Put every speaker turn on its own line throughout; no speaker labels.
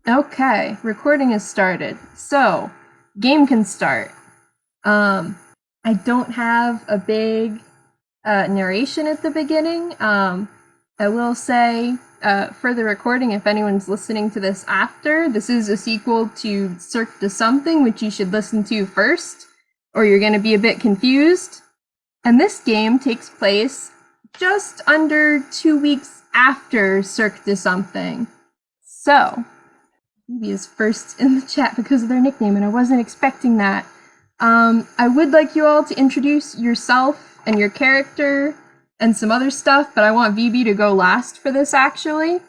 Okay, recording is started. So, game can start. I don't have a big narration at the beginning. I will say for the recording, if anyone's listening to this after, this is a sequel to Cirque du Something, which you should listen to first, or you're going to be a bit confused. And this game takes place just under 2 weeks after Cirque du Something. So, Phoebe is first in the chat because of their nickname, and I wasn't expecting that. I would like you all to introduce yourself and your character and some other stuff, but I want VB to go last for this, actually.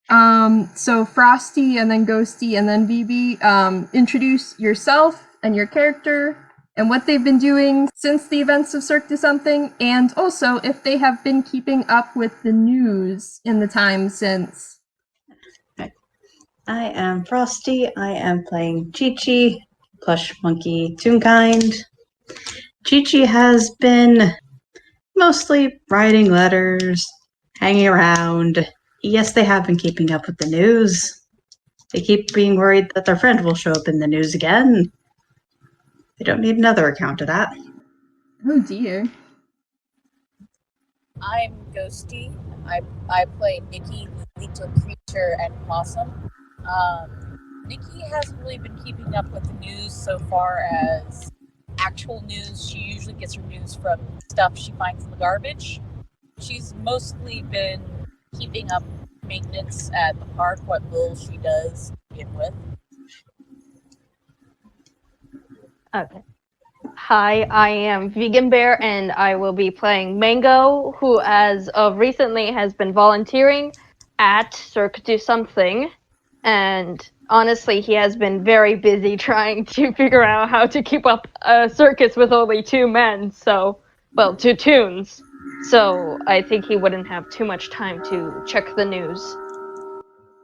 So Frosty and then Ghosty and then VB, introduce yourself and your character and what they've been doing since the events of Cirque du Something, and also if they have been keeping up with the news in the time since.
I am Frosty. I am playing Chichi, plush monkey toon kind. Chichi has been mostly writing letters, hanging around. Yes, they have been keeping up with the news. They keep being worried that their friend will show up in the news again. They don't need another account of that.
Oh dear.
I'm Ghosty. I play Nicky, the little creature and possum. Nicky hasn't really been keeping up with the news so far as actual news. She usually gets her news from stuff she finds in the garbage. She's mostly been keeping up maintenance at the park, what little she does to begin with.
Okay. Hi, I am Vegan Bear, and I will be playing Mango, who as of recently has been volunteering at Cirque du Something, and honestly, he has been very busy trying to figure out how to keep up a circus with only 2 men, well, 2 toons. So I think he wouldn't have too much time to check the news.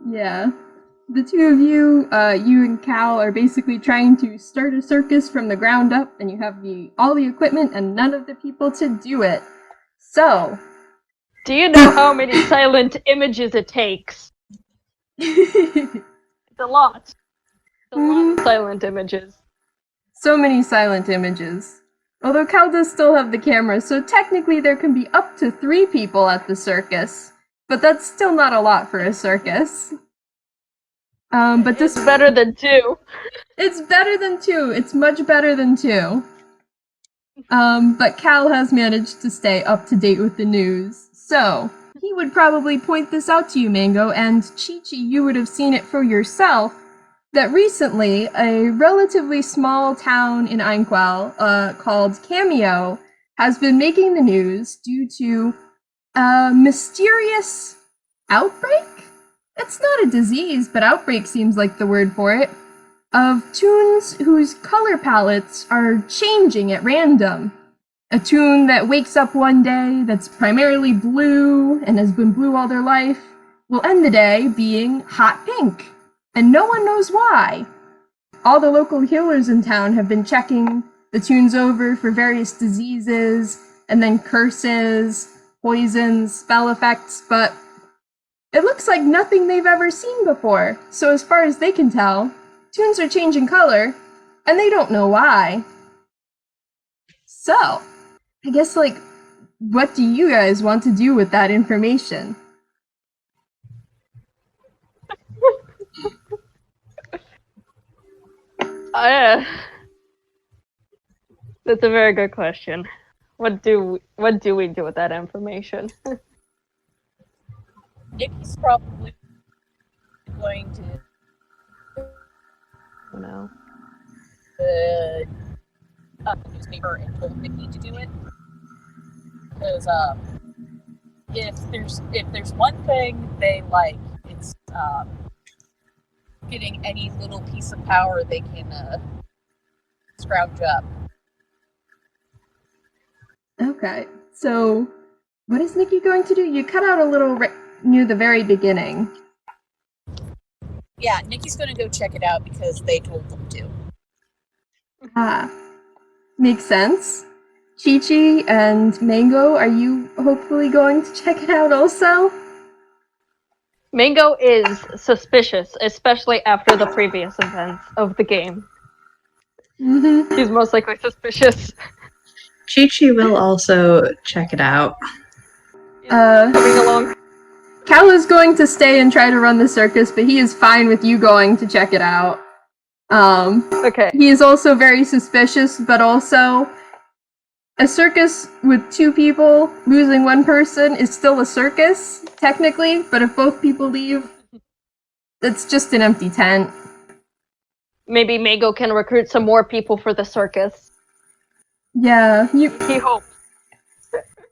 Yeah. The two of you, you and Cal, are basically trying to start a circus from the ground up, and you have all the equipment and none of the people to do it. So,
do you know how many silent images it takes? It's a lot. It's a lot of silent images.
So many silent images. Although Cal does still have the camera, so technically there can be up to 3 people at the circus. But that's still not a lot for a circus. But this
is better than 2.
It's better than 2. It's much better than 2. But Cal has managed to stay up to date with the news. So, he would probably point this out to you, Mango, and Chichi, you would have seen it for yourself, that recently a relatively small town in Einquell, called Kammio, has been making the news due to a mysterious outbreak? It's not a disease, but outbreak seems like the word for it, of toons whose color palettes are changing at random. A toon that wakes up one day that's primarily blue and has been blue all their life will end the day being hot pink, and no one knows why. All the local healers in town have been checking the toons over for various diseases, and then curses, poisons, spell effects, but it looks like nothing they've ever seen before, so as far as they can tell, toons are changing color, and they don't know why. So, I guess, what do you guys want to do with that information?
That's a very good question. What do we do with that information?
Nicky's probably going to
No.
the newspaper and told Nicky to do it. Because if there's one thing they like, it's getting any little piece of power they can scrounge up.
Okay, so what is Nicky going to do? You cut out a little near the very beginning.
Yeah, Nicky's going to go check it out because they told them to.
Ah, makes sense. Chichi and Mango, are you hopefully going to check it out also?
Mango is suspicious, especially after the previous events of the game.
Mm-hmm.
He's most likely suspicious.
Chichi will also check it out.
Coming along.
Cal is going to stay and try to run the circus, but he is fine with you going to check it out.
Okay.
He is also very suspicious, but also a circus with 2 people losing 1 person is still a circus, technically, but if both people leave, it's just an empty tent.
Maybe Mango can recruit some more people for the circus.
Yeah,
He hopes.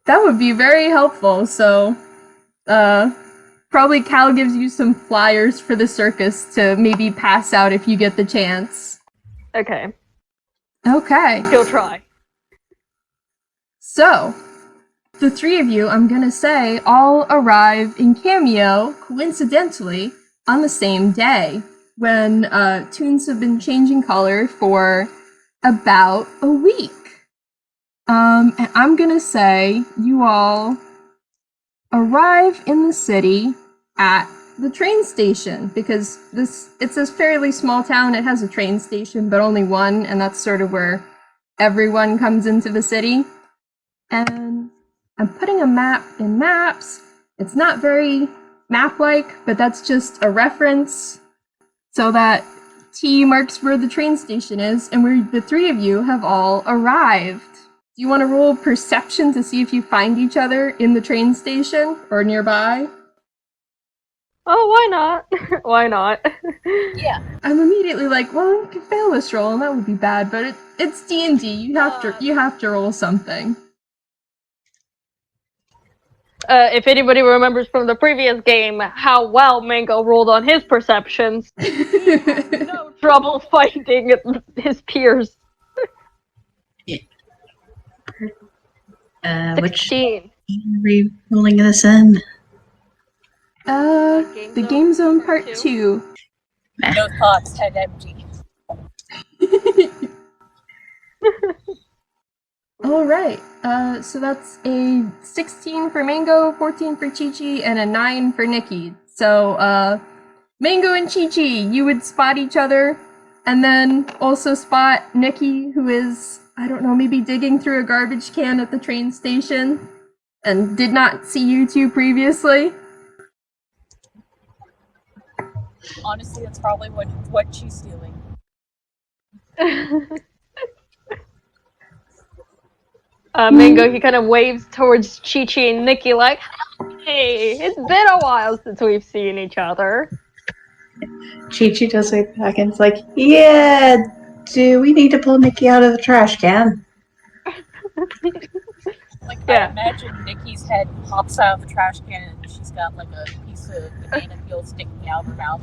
that would be very helpful, so, probably Cal gives you some flyers for the circus to maybe pass out if you get the chance.
Okay.
Okay.
He'll try.
So, the 3 of you, I'm gonna say, all arrive in Kammio, coincidentally, on the same day, when toons have been changing color for about a week. And I'm gonna say you all arrive in the city at the train station, because it's a fairly small town. It has a train station, but only one, and that's sort of where everyone comes into the city. And I'm putting a map in Maps. It's not very map-like, but that's just a reference so that T marks where the train station is, and where the 3 of you have all arrived. Do you want to roll perception to see if you find each other in the train station or nearby?
Oh, why not? Why not?
Yeah.
I'm immediately like, well, you could fail this roll, and that would be bad. But it's D&D. You have to roll something.
If anybody remembers from the previous game how well Mango rolled on his perceptions, no trouble finding his peers.
Which
16.
are we rolling this in?
The Game Zone Part 2.
No thoughts, head empty.
Alright, so that's a 16 for Mango, 14 for Chichi, and a 9 for Nicky. So, Mango and Chichi, you would spot each other, and then also spot Nicky, who is, I don't know, maybe digging through a garbage can at the train station, and did not see you 2 previously.
Honestly, that's probably what she's doing.
Mango, he kind of waves towards Chichi and Nicky like, hey, it's been a while since we've seen each other.
Chichi does wait back and it's like, yeah, do we need to pull Nicky out of the trash can?
Like,
Yeah.
I imagine Nikki's head pops out of the trash can and she's got like a piece of banana peel sticking out of her mouth.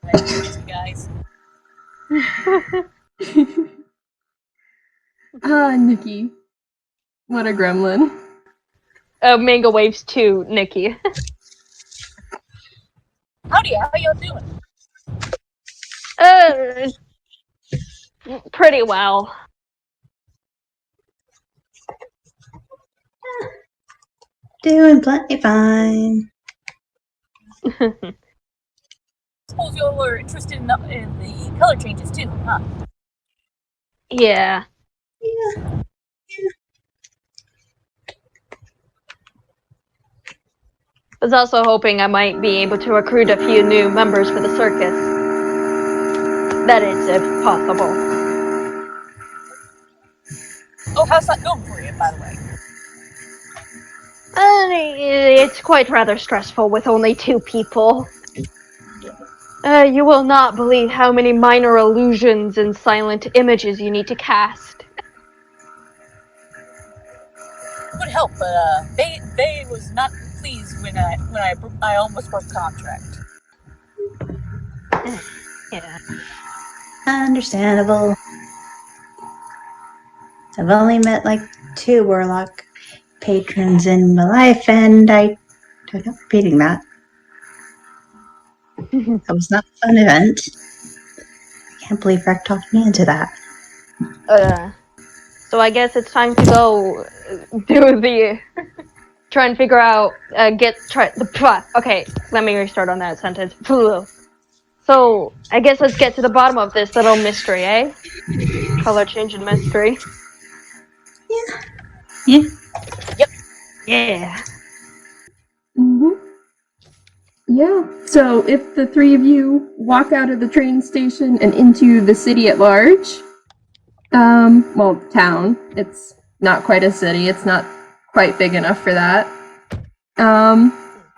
Like, you guys.
Nicky. What a gremlin.
Mango waves to Nicky.
Howdy, how y'all doing?
Pretty well.
Doing plenty fine.
Suppose y'all were interested in the color changes too, huh?
Yeah.
Yeah.
I was also hoping I might be able to recruit a few new members for the circus. That is, if possible.
Oh, how's that going for you, by the way?
It's quite rather stressful with only 2 people. You will not believe how many minor illusions and silent images you need to cast.
Would help, but they was not pleased when I almost broke contract.
Yeah.
Understandable. I've only met like 2 Warlock patrons in my life, and I don't know, repeating that. That was not a fun event. I can't believe Rick talked me into that.
So I guess it's time to go do the try and figure out, okay, let me restart on that sentence. So, I guess let's get to the bottom of this little mystery, eh? Color change and mystery.
Yeah.
Yeah.
Mm-hmm. Yeah. So if the three of you walk out of the train station and into the city at large, well, town. It's not quite a city. It's not quite big enough for that.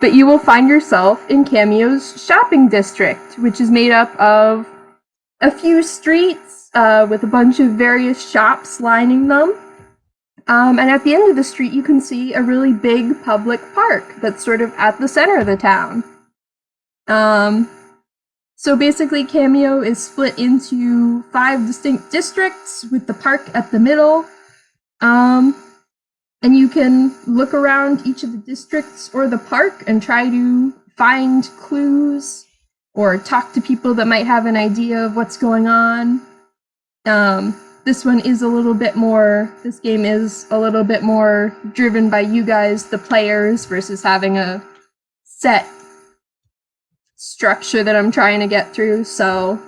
But you will find yourself in Kammio's shopping district, which is made up of a few streets with a bunch of various shops lining them. And at the end of the street, you can see a really big public park that's sort of at the center of the town. So basically, Kammio is split into 5 distinct districts with the park at the middle. And you can look around each of the districts or the park and try to find clues or talk to people that might have an idea of what's going on. This game is a little bit more driven by you guys, the players, versus having a set structure that I'm trying to get through. So,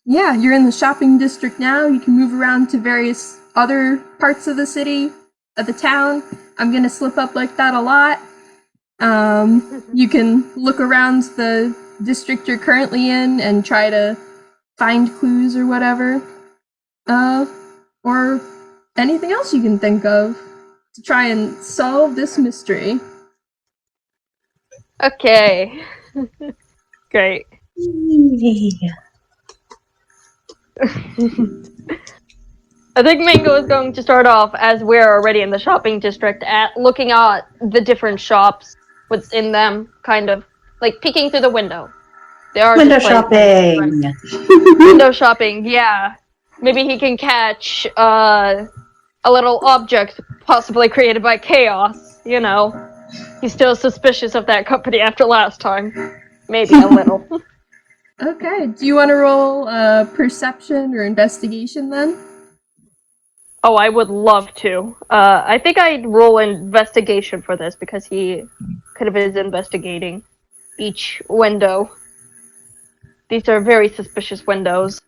yeah, you're in the shopping district now. You can move around to various other parts of the city, of the town. I'm gonna slip up like that a lot. You can look around the district you're currently in and try to find clues or whatever. Or anything else you can think of to try and solve this mystery.
Okay. Great.
Yeah.
I think Mango is going to start off, as we're already in the shopping district, at looking at the different shops, what's in them, kind of, like peeking through the window. There are
Window
displays
shopping.
window shopping, yeah. Maybe he can catch a little object possibly created by chaos, you know. He's still suspicious of that company after last time. Maybe a little.
Okay, do you want to roll perception or investigation then?
Oh, I would love to. I think I'd roll investigation for this because he kind of is investigating each window. These are very suspicious windows.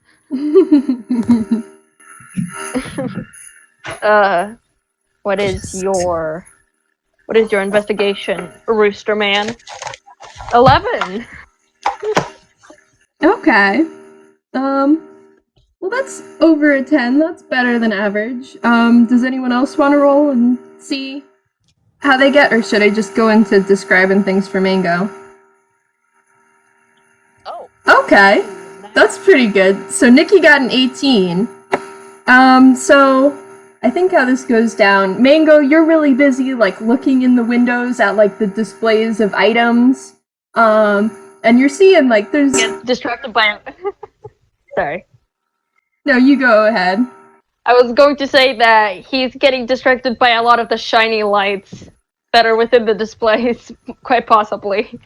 What is your investigation, Rooster Man? 11.
Okay. Well, that's over a 10. That's better than average. Does anyone else want to roll and see how they get, or should I just go into describing things for Mango?
Oh.
Okay, that's pretty good. So Nicky got an 18. So I think how this goes down, Mango, you're really busy, like, looking in the windows at, like, the displays of items. And you're seeing, like, there's...
Get distracted by... Sorry.
No, you go ahead.
I was going to say that he's getting distracted by a lot of the shiny lights that are within the displays, quite possibly.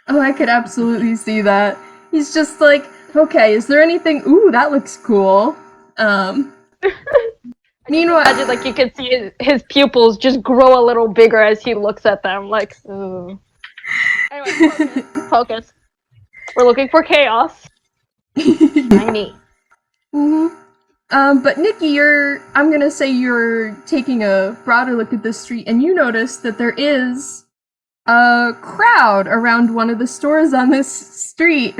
Oh, I could absolutely see that. He's just like, okay, is there anything... Ooh, that looks cool. Meanwhile...
Imagine, like, you can see his pupils just grow a little bigger as he looks at them, like, ooh. Anyway, focus. We're looking for chaos. Shiny.
But Nicky, I'm gonna say you're taking a broader look at the street, and you notice that there is a crowd around one of the stores on this street.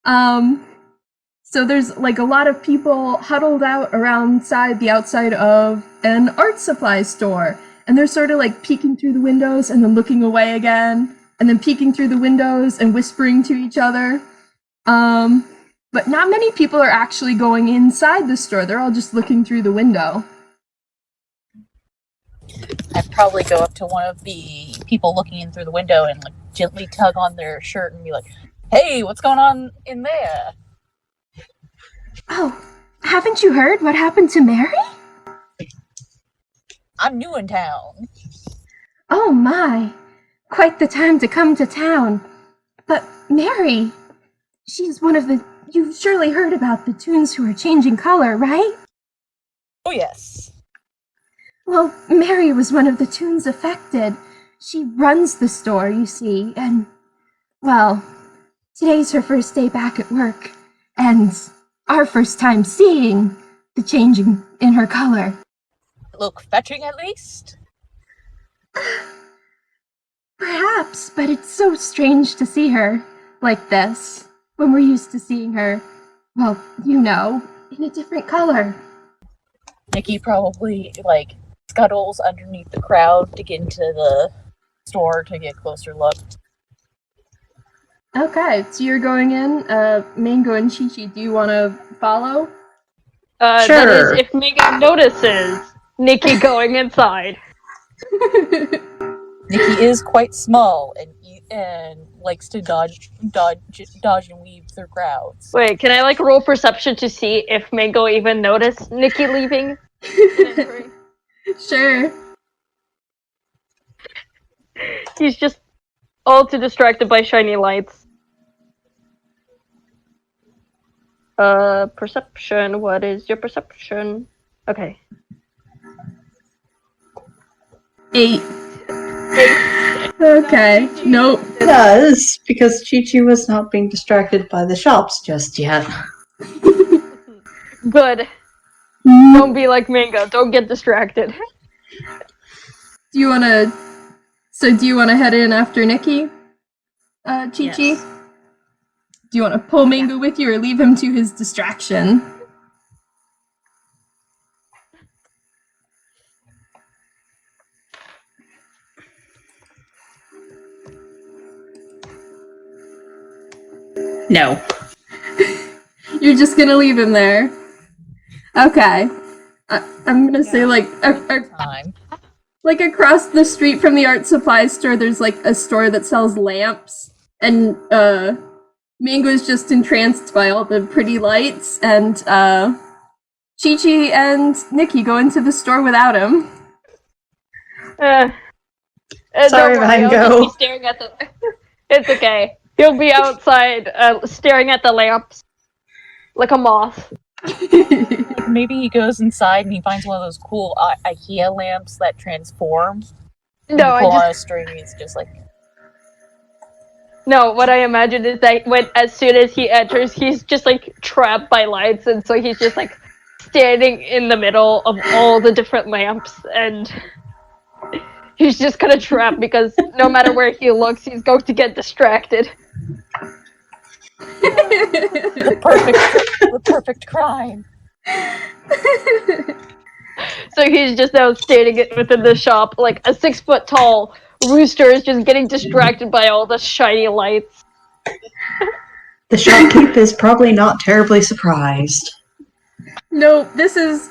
So there's, like, a lot of people huddled out the outside of an art supply store, and they're sort of, like, peeking through the windows and then looking away again, and then peeking through the windows and whispering to each other. But not many people are actually going inside the store. They're all just looking through the window.
I'd probably go up to one of the people looking in through the window and, like, gently tug on their shirt and be like, "Hey, what's going on in there?"
Oh, haven't you heard what happened to Mary?
I'm new in town.
Oh my, quite the time to come to town. But Mary, she's one of the... You've surely heard about the toons who are changing color, right?
Oh, yes.
Well, Mary was one of the toons affected. She runs the store, you see, and, well, today's her first day back at work, and our first time seeing the changing in her color.
Look fetching at least?
Perhaps, but it's so strange to see her like this, when we're used to seeing her, well, you know, in a different color.
Nicky probably, scuttles underneath the crowd to get into the store to get a closer look.
Okay, so you're going in. Mango and Chichi, do you want to follow?
That is
Sure.
if Megan notices Nicky going inside.
Nicky is quite small and likes to dodge and weave through crowds.
Wait, can I roll perception to see if Mango even noticed Nicky leaving?
Sure.
He's just all too distracted by shiny lights. Perception. What is your perception? Okay.
8. Okay. Nope.
It does, because Chichi was not being distracted by the shops just yet.
Good. Don't be like Mango. Don't get distracted.
Do you want to head in after Nicky? Chichi?
Yes.
Do you want to pull Mango with you or leave him to his distraction?
No.
You're just gonna leave him there. Okay. I'm gonna say
Time.
like across the street from the art supply store, there's a store that sells lamps, and Mango's just entranced by all the pretty lights, and Chichi and Nicky go into the store without him.
Sorry,
don't worry, I'll
Mango.
just be staring at the. It's okay. He'll be outside, staring at the lamps, like a moth.
Maybe he goes inside and he finds one of those cool IKEA lamps that transform.
No,
you pull on a string, it's just like.
No, what I imagine is that as soon as he enters, he's just trapped by lights, and so he's just standing in the middle of all the different lamps, and he's just kind of trapped because no matter where he looks, he's going to get distracted.
The perfect crime.
So he's just now standing within the shop, like a 6-foot tall rooster is just getting distracted by all the shiny lights.
The shopkeep is probably not terribly surprised.
No, this is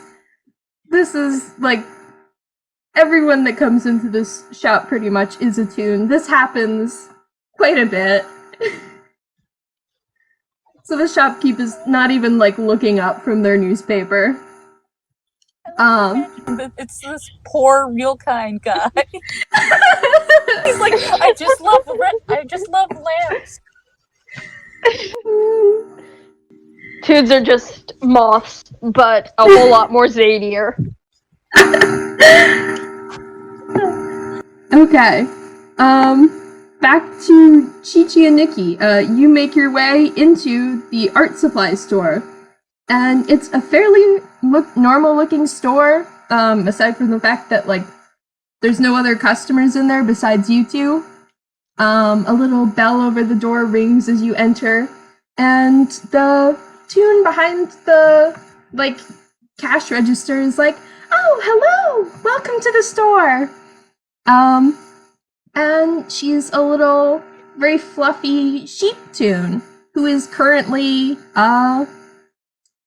everyone that comes into this shop pretty much is a toon. This happens quite a bit. So the shopkeep is not even looking up from their newspaper.
It's this poor, real kind guy. He's like, I just love lamps.
Toons are just moths, but a whole lot more zanier.
Okay. Back to Chichi and Nicky. You make your way into the art supply store. And it's a fairly normal-looking store, aside from the fact that, there's no other customers in there besides you two. A little bell over the door rings as you enter, and the toon behind the, cash register is like, "Oh, hello! Welcome to the store!" And she's a little, very fluffy sheep toon, who is currently,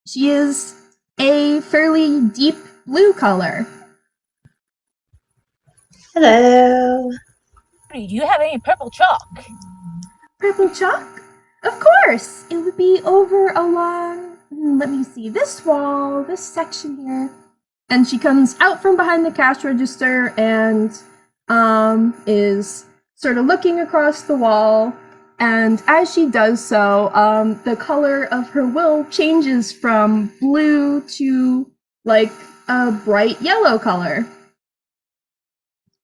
she is a fairly deep blue color.
Hello.
Do you have any purple chalk?
Purple chalk? Of course! It would be over along, let me see, this wall, this section here. And she comes out from behind the cash register and is sort of looking across the wall. And as she does so, the color of her wool changes from blue to a bright yellow color.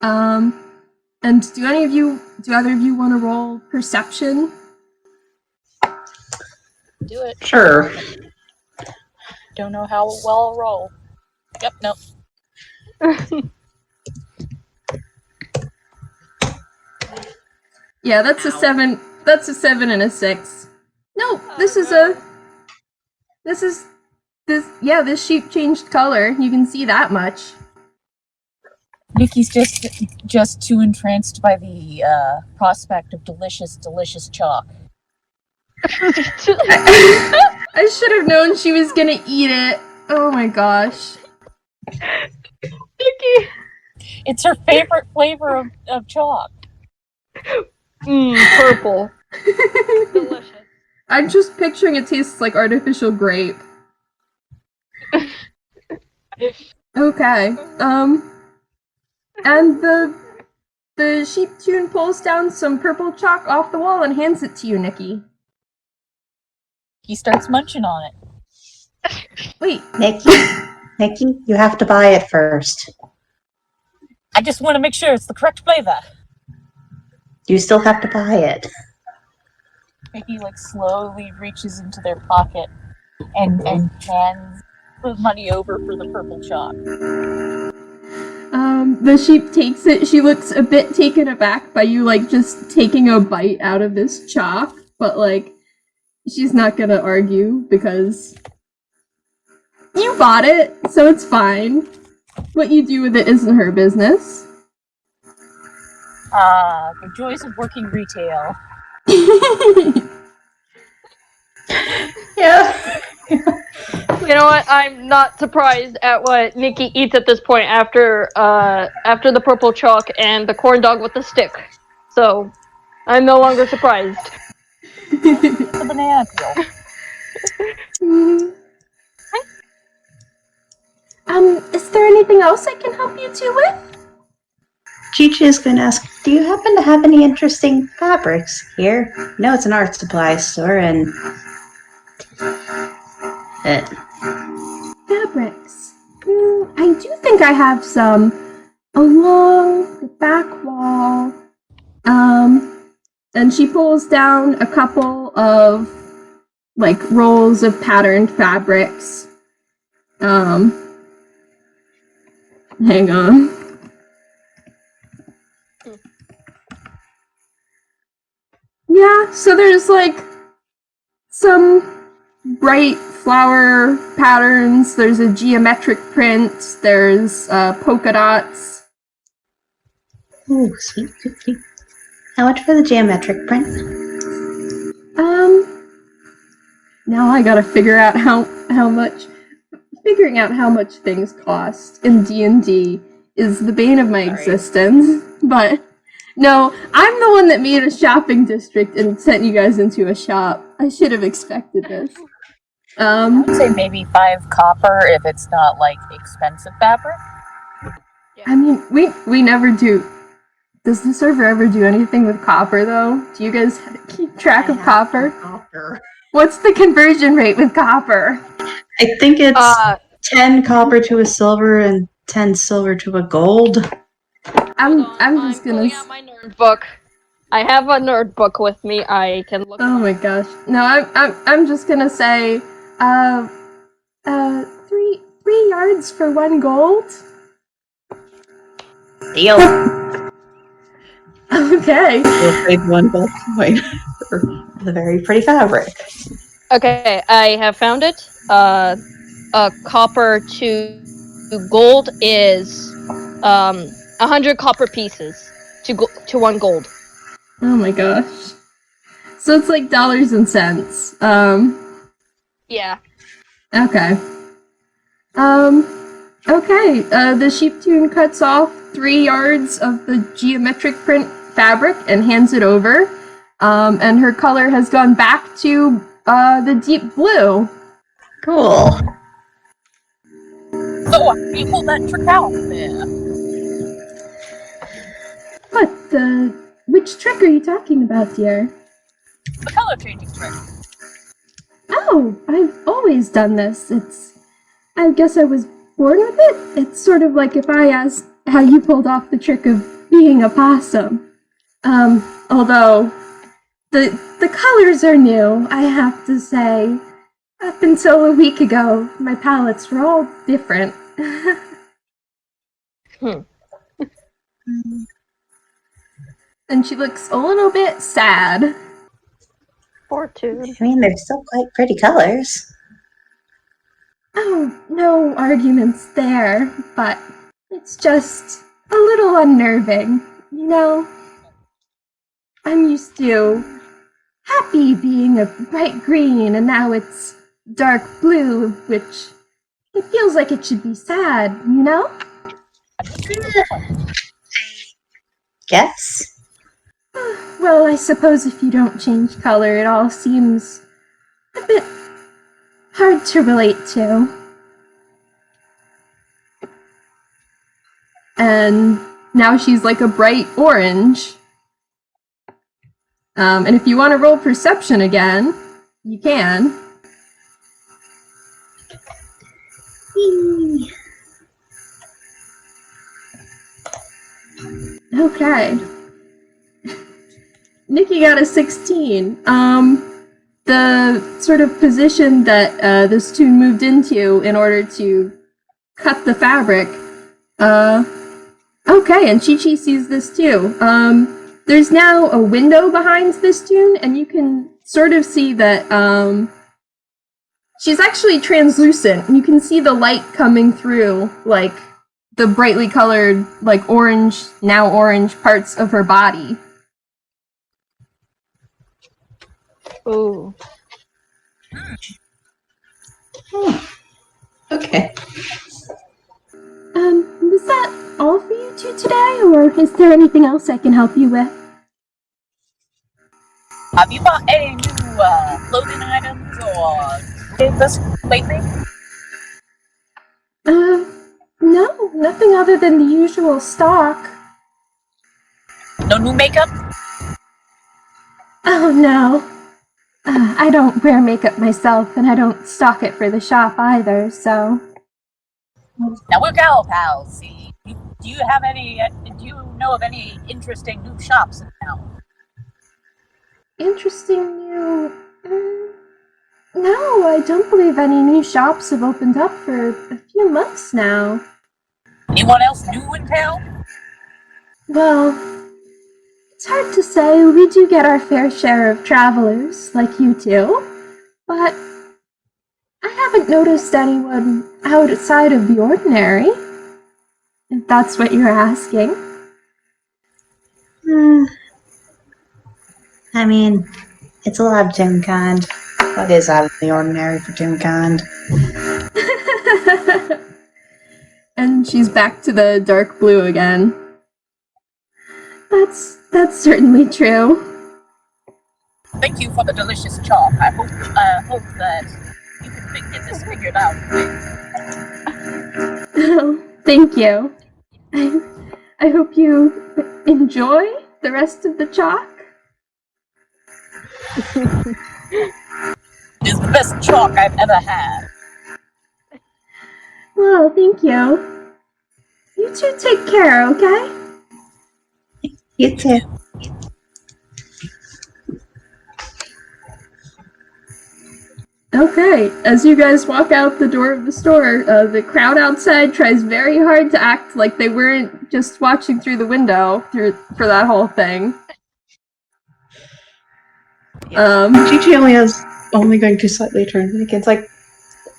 And do either of you want to roll perception?
Do it.
Sure.
Don't know how well I'll roll. Yep, nope.
Yeah, that's a 7. That's a 7 and a 6. No, this sheep changed color. You can see that much.
Nicky's just too entranced by the prospect of delicious chalk.
I should have known she was gonna eat it. Oh my gosh.
Nicky!
It's her favorite flavor of chalk.
Purple. Delicious.
I'm just picturing it tastes like artificial grape. Okay. And the sheep tune pulls down some purple chalk off the wall and hands it to you, Nicky.
He starts munching on it.
Wait,
Nicky, you have to buy it first.
I just want to make sure it's the correct flavor.
You still have to buy it.
Nicky slowly reaches into their pocket and hands the money over for the purple chalk.
The sheep takes it. She looks a bit taken aback by you, just taking a bite out of this chalk, but, she's not gonna argue because you bought it, so it's fine. What you do with it isn't her business.
The joys of working retail.
Yeah.
You know what? I'm not surprised at what Nicky eats at this point after the purple chalk and the corn dog with the stick. So, I'm no longer surprised.
The banana peel.
Is there anything else I can help you two with?
Chichi is going to ask, do you happen to have any interesting fabrics here? No, it's an art supply store, and...
Fabrics. I do think I have some along the back wall. And she pulls down a couple of, rolls of patterned fabrics. Hang on. Yeah, so there's, some bright flower patterns, there's a geometric print, there's polka dots.
Ooh, sweet. How much for the geometric print?
Now I gotta figure out how much. Figuring out how much things cost in D&D is the bane of my existence, but no, I'm the one that made a shopping district and sent you guys into a shop. I should have expected this.
I would say maybe 5 copper if it's not expensive fabric.
I mean, we never do. Does the server ever do anything with copper though? Do you guys keep track of copper? What's the conversion rate with copper?
I think it's 10 copper to a silver and 10 silver to a gold.
I'm just gonna.
Pulling out my nerd book. I have a nerd book with me. I can look.
Oh my gosh! No, I'm just gonna say, 3 yards for 1 gold.
Deal.
Okay.
We'll trade 1 gold coin for the very pretty fabric.
Okay, I have found it. A copper to gold is 100 copper pieces to 1 gold.
Oh my gosh. So it's dollars and cents.
Yeah.
Okay. Okay. The sheep tune cuts off 3 yards of the geometric print fabric and hands it over. And her color has gone back to the deep blue.
Cool.
So you pulled that trick out there.
What? Which trick are you talking about, dear?
The color changing trick.
Oh, I've always done this. I guess I was born with it. It's sort of like if I asked how you pulled off the trick of being a possum. Although the colors are new, I have to say. Up until a week ago, my palettes were all different. And she looks a little bit sad.
Fortune.
I mean, they're still quite pretty colors.
Oh, no arguments there, but it's just a little unnerving, you know? I'm used to happy being a bright green, and now it's dark blue, which it feels like it should be sad, you know?
Guess?
Well, I suppose if you don't change color, it all seems a bit hard to relate to. And now she's like a bright orange. And if you want to roll perception again, you can. Okay. Nicky got a 16. The sort of position that this toon moved into in order to cut the fabric. Okay, and Chichi sees this too. There's now a window behind this toon, and you can sort of see that she's actually translucent. You can see the light coming through, like, the brightly colored, like, orange, now orange parts of her body.
Ooh.
Okay.
Was that all for you two today, or is there anything else I can help you with?
Have you bought any new clothing items or this lately?
No, nothing other than the usual stock.
No new makeup?
Oh, no. I don't wear makeup myself, and I don't stock it for the shop either, so...
Now we're gal pals, see. Do you have any, do you know of any interesting new shops in town?
Interesting new... No, I don't believe any new shops have opened up for a few months now.
Anyone else new in town?
Well, it's hard to say. We do get our fair share of travelers, like you two, but I haven't noticed anyone outside of the ordinary, if that's what you're asking.
I mean, it's a lot of toonkind. What is out of the ordinary for toonkind?
And she's back to the dark blue again. That's certainly true.
Thank you for the delicious chalk. I hope that you can get this figured out.
Oh, thank you. I hope you enjoy the rest of the chalk.
It is the best chalk I've ever had.
Well, thank you. You two take care, okay?
You too.
Okay, as you guys walk out the door of the store, the crowd outside tries very hard to act like they weren't just watching through the window for that whole thing.
Chichi only going to slightly turn to Nicky. It's like,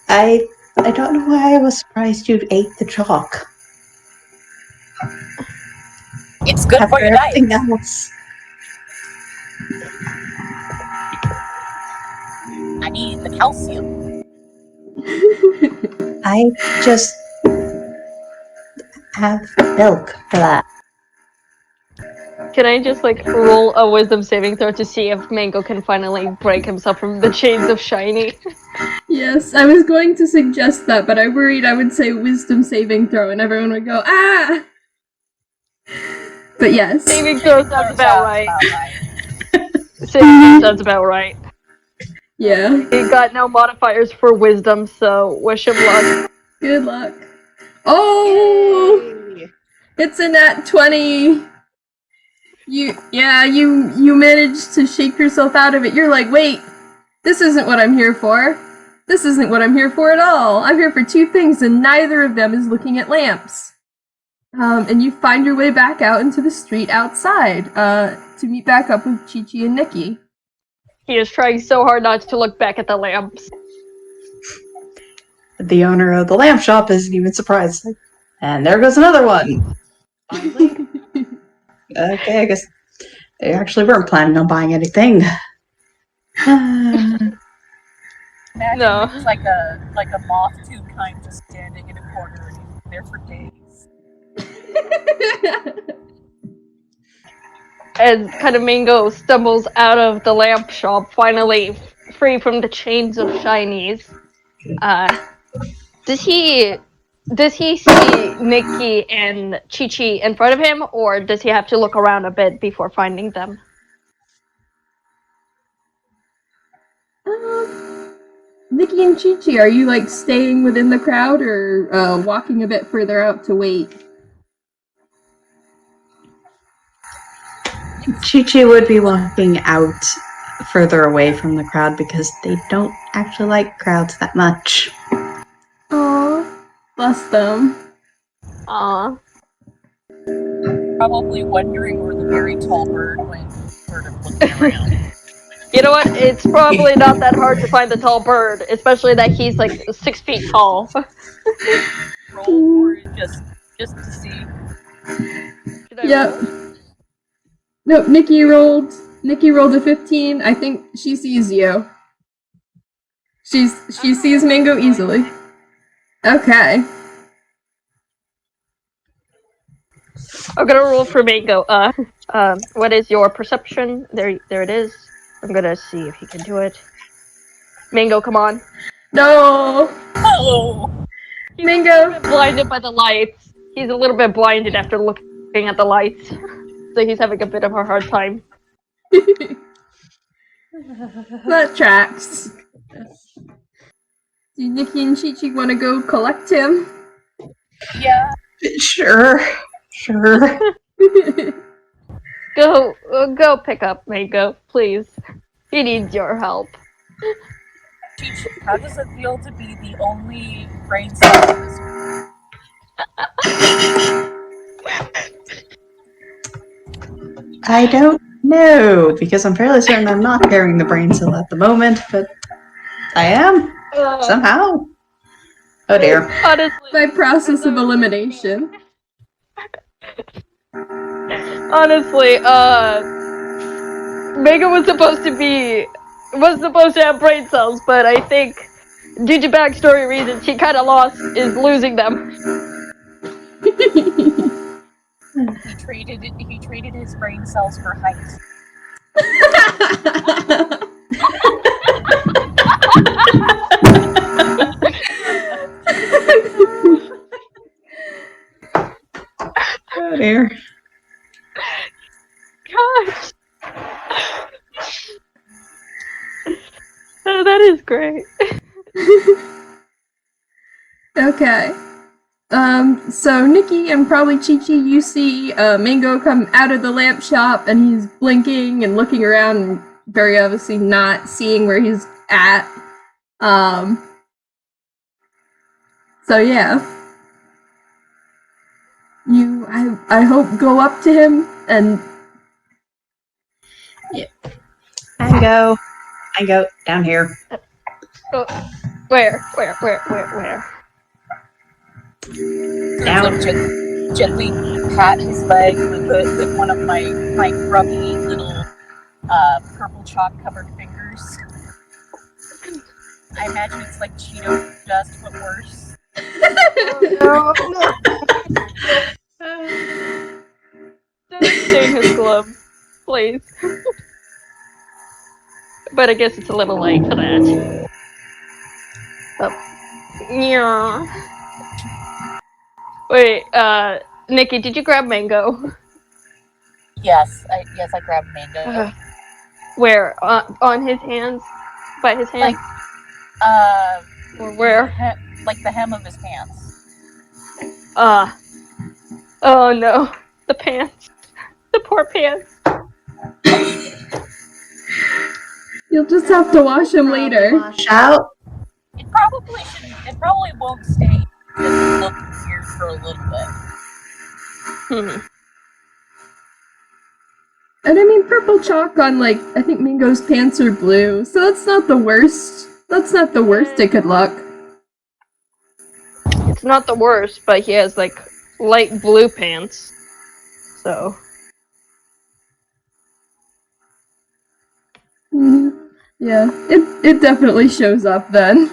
I don't know why I was surprised you ate the chalk.
It's good for your diet.
Everything else.
I need the calcium.
I just have milk for that.
Can I just like roll a wisdom saving throw to see if Mango can finally break himself from the chains of Shiny?
Yes, I was going to suggest that, but I worried I would say wisdom saving throw and everyone would go, ah! But yes.
Saving throw sounds about right. Saving throw sounds about right.
Yeah.
He got no modifiers for wisdom, so wish him luck.
Good luck. Oh!
Yay.
It's a nat 20. You managed to shake yourself out of it. You're like, wait, this isn't what I'm here for. This isn't what I'm here for at all. I'm here for two things, and neither of them is looking at lamps. And you find your way back out into the street outside, to meet back up with Chichi and Nicky.
He is trying so hard not to look back at the lamps.
The owner of the lamp shop isn't even surprised. And there goes another one. Finally. Okay, I guess they actually weren't planning on buying anything.
Imagine
No.
it's like a moth tube kind just standing in a corner and he's been there for days.
As kind of Mango stumbles out of the lamp shop, finally free from the chains of shinies, does he see Nicky and Chichi in front of him, or does he have to look around a bit before finding them?
Nicky and Chichi, are you like staying within the crowd or walking a bit further out to wait?
Chichi would be walking out further away from the crowd because they don't actually like crowds that much.
Aww, bless them.
Aw.
Probably wondering where the very tall bird went, sort of looking around.
You know what? It's probably not that hard to find the tall bird, especially that he's like 6 feet tall.
Roll for it just to see.
Should I
Yep.
roll?
No, Nicky rolled a 15. I think she sees you. She sees Mango easily. Okay.
I'm gonna roll for Mango. What is your perception? There it is. I'm gonna see if he can do it. Mango, come on.
No!
Oh!
He's
Mango!
blinded by the lights. He's a little bit blinded after looking at the lights. So he's having a bit of a hard time.
That tracks. Do Nicky and Chichi want to go collect him?
Yeah.
Sure.
Go pick up Mango, please. He needs your help.
Chichi, how does it feel to be the only brain cell in this room?
I don't know, because I'm fairly certain I'm not carrying the brain cell at the moment, but I am, somehow. Oh dear.
Honestly,
By process of elimination.
honestly, Mango was supposed to have brain cells, but I think due to backstory reasons, he kind of is losing them.
He traded his brain cells for height.
Oh dear.
Gosh. Oh, that is great.
Okay. So Nicky and probably Chichi, you see Mango come out of the lamp shop and he's blinking and looking around and very obviously not seeing where he's at. So yeah. I hope go up to him and
Mango, down here.
Oh, where?
Down.
Gently pat his leg with one of my grubby little purple chalk covered fingers. I imagine it's like Cheeto dust, but worse.
No. Don't stain his glove, please. But I guess it's a little late for that. Oh. Yeah. Wait, Nicky, did you grab Mango?
Yes, I grabbed Mango.
Where? On his hands? By his hands? Or where?
Like the hem of his pants.
Oh no, the pants. The poor pants.
You'll just have to wash them later.
Wash out.
It probably shouldn't. It probably won't stay. Just look weird for a little bit.
And I mean, purple chalk on, like, I think Mingo's pants are blue, so that's not the worst. That's not the worst it could look.
It's not the worst, but he has, like, light blue pants. So.
Yeah, it definitely shows up then.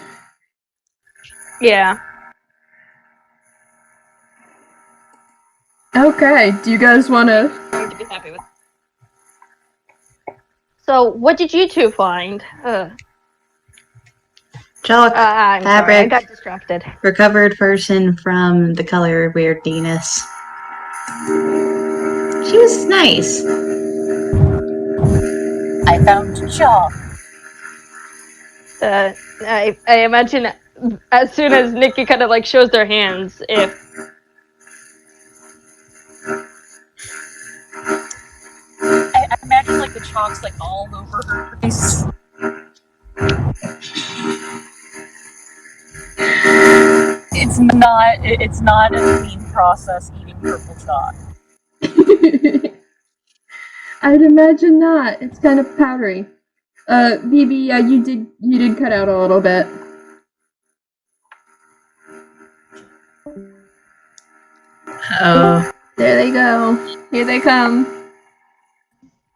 Yeah.
Okay, do you guys want to...
Going to be happy with. So, what did you two find?
Chalk,
I'm sorry, I
fabric,
got distracted.
recovered person from the color weirdiness. She was nice.
I found chalk.
I imagine as soon as Nicky kind of like shows their hands, if
I imagine like the chalk's like all over her face. It's not a clean process eating purple chalk.
I'd imagine not. It's kind of powdery. Vivi, yeah, you did cut out a little bit.
Oh,
There they go. Here they come.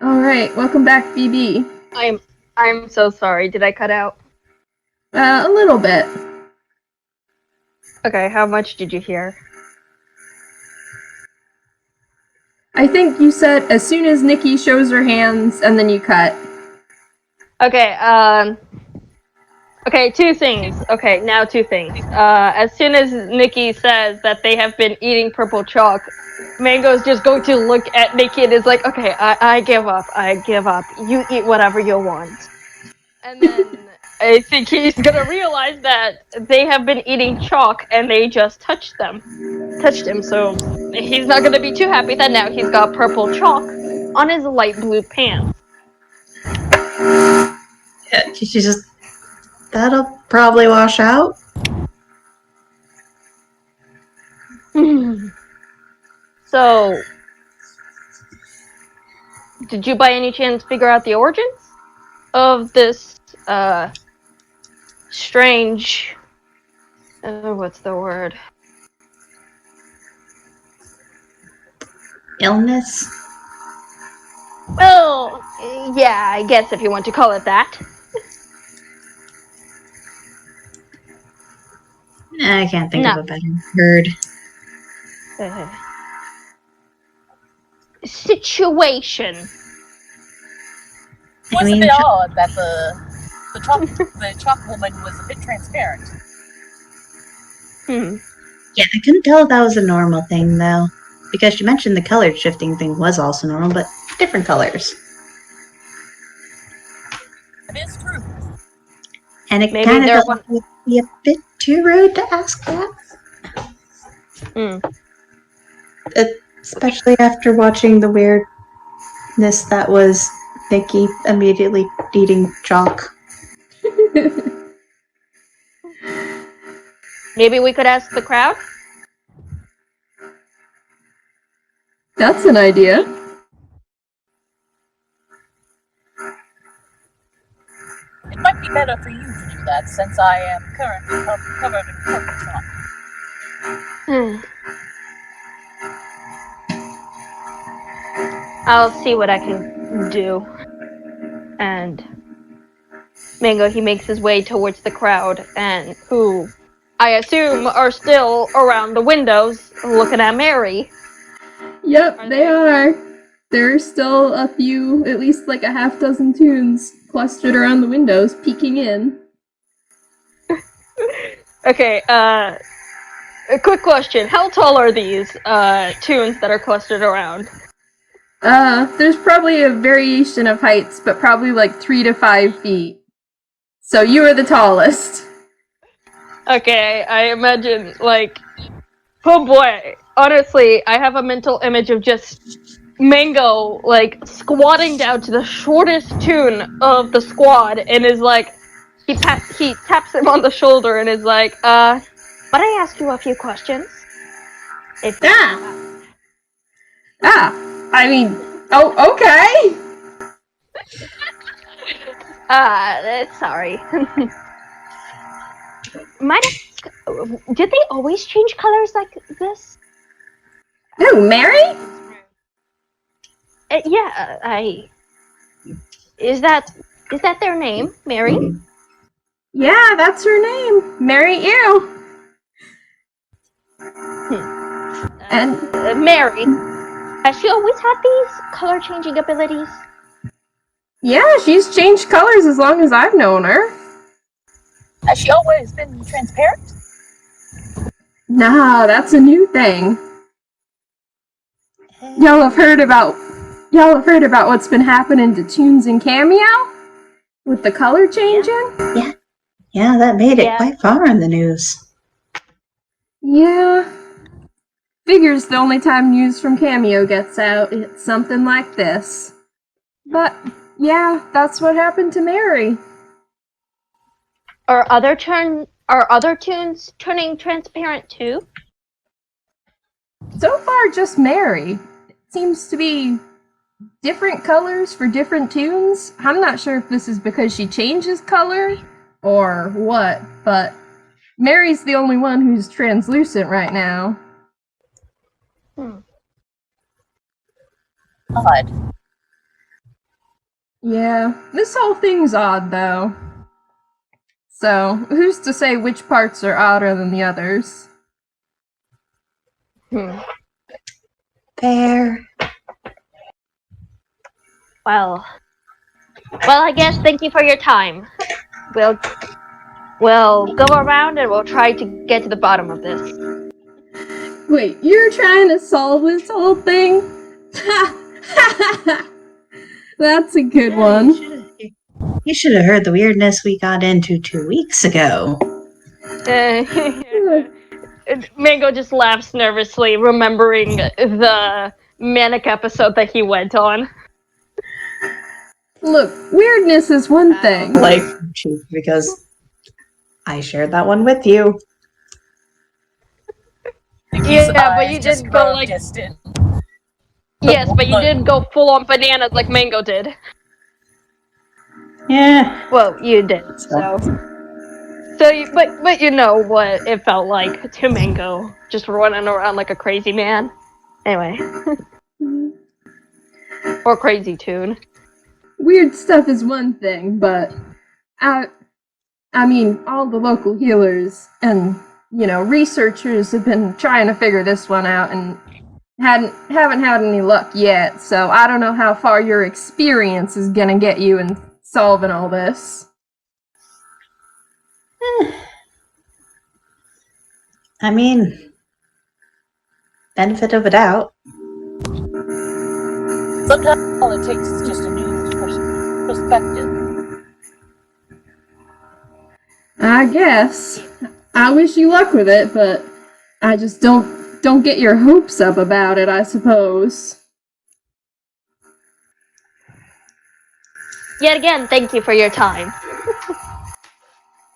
Alright, welcome back, BB.
I'm so sorry. Did I cut out?
A little bit.
Okay, how much did you hear?
I think you said as soon as Nicky shows her hands, and then you cut.
Okay, okay, two things. Okay, now two things. As soon as Nicky says that they have been eating purple chalk, Mango's just going to look at Nicky and is like, okay, I give up. I give up. You eat whatever you want. And then I think he's gonna realize that they have been eating chalk and they just touched him, so he's not gonna be too happy that now he's got purple chalk on his light blue pants.
yeah, she's just. That'll probably wash out.
So, did you by any chance figure out the origins of this, strange, what's the word?
Illness?
Well, yeah, I guess if you want to call it that.
I can't think
No.
of a better word.
Situation.
Wasn't it odd that the chalk woman was a bit transparent?
Yeah, I couldn't tell if that was a normal thing, though. Because you mentioned the color shifting thing was also normal, but different colors.
It is true.
And it
Maybe
kind
they're
of would be a bit too rude to ask that. Especially after watching the weirdness that was Nicky immediately eating chalk.
Maybe we could ask the crowd?
That's an idea.
It might be better for you to do that since I am currently covered in purple chalk.
I'll see what I can do. And Mango, he makes his way towards the crowd, and who I assume are still around the windows looking at Mary.
Yep, they are. There's still a few, at least like a half dozen toons clustered around the windows, peeking in.
Okay, a quick question. How tall are these toons that are clustered around?
There's probably a variation of heights, but probably like 3 to 5 feet. So you are the tallest.
Okay, I imagine, like, oh boy, honestly, I have a mental image of just Mango, like, squatting down to the shortest toon of the squad and is like, he taps him on the shoulder and is like, might I ask you a few questions? If
I mean, oh, okay.
Sorry. Might ask, did they always change colors like this?
Who, Mary?
Yeah, Is that their name, Mary?
Yeah, that's her name. Mary Ew. And
Mary. Has she always had these color-changing abilities?
yeah, she's changed colors as long as I've known her.
Has she always been transparent?
Nah, that's a new thing. Y'all have heard about what's been happening to Toons and Kammio? With the color changing?
Yeah, that made it
Yeah.
quite far in the news.
Yeah. Figures the only time news from Kammio gets out, it's something like this. But, yeah, that's what happened to Mary.
Are other toons turning transparent too?
So far, just Mary. It seems to be different colors for different toons. I'm not sure if this is because she changes color or what, but Mary's the only one who's translucent right now.
Odd.
Yeah, this whole thing's odd though. So, who's to say which parts are odder than the others?
Fair.
Well, I guess thank you for your time. We'll go around and we'll try to get to the bottom of this.
Wait, you're trying to solve this whole thing? That's a good one.
You should have heard the weirdness we got into 2 weeks ago.
Mango just laughs nervously, remembering the manic episode that he went on.
Look, weirdness is one thing.
Like, because I shared that one with you.
Nikki's
Yeah, but you
eyes just
did go
grow
like
distant.
yes, but you did go full on bananas like Mango did.
Yeah.
Well, you did. But you know what it felt like to Mango, just running around like a crazy man. Anyway, or crazy toon.
Weird stuff is one thing, but I mean, all the local healers and, researchers have been trying to figure this one out and haven't had any luck yet, so I don't know how far your experience is gonna get you in solving all this.
I mean, benefit of a doubt.
Sometimes all it takes is just a new perspective.
I guess. I wish you luck with it, but I just don't get your hopes up about it, I suppose.
Yet again, thank you for your time.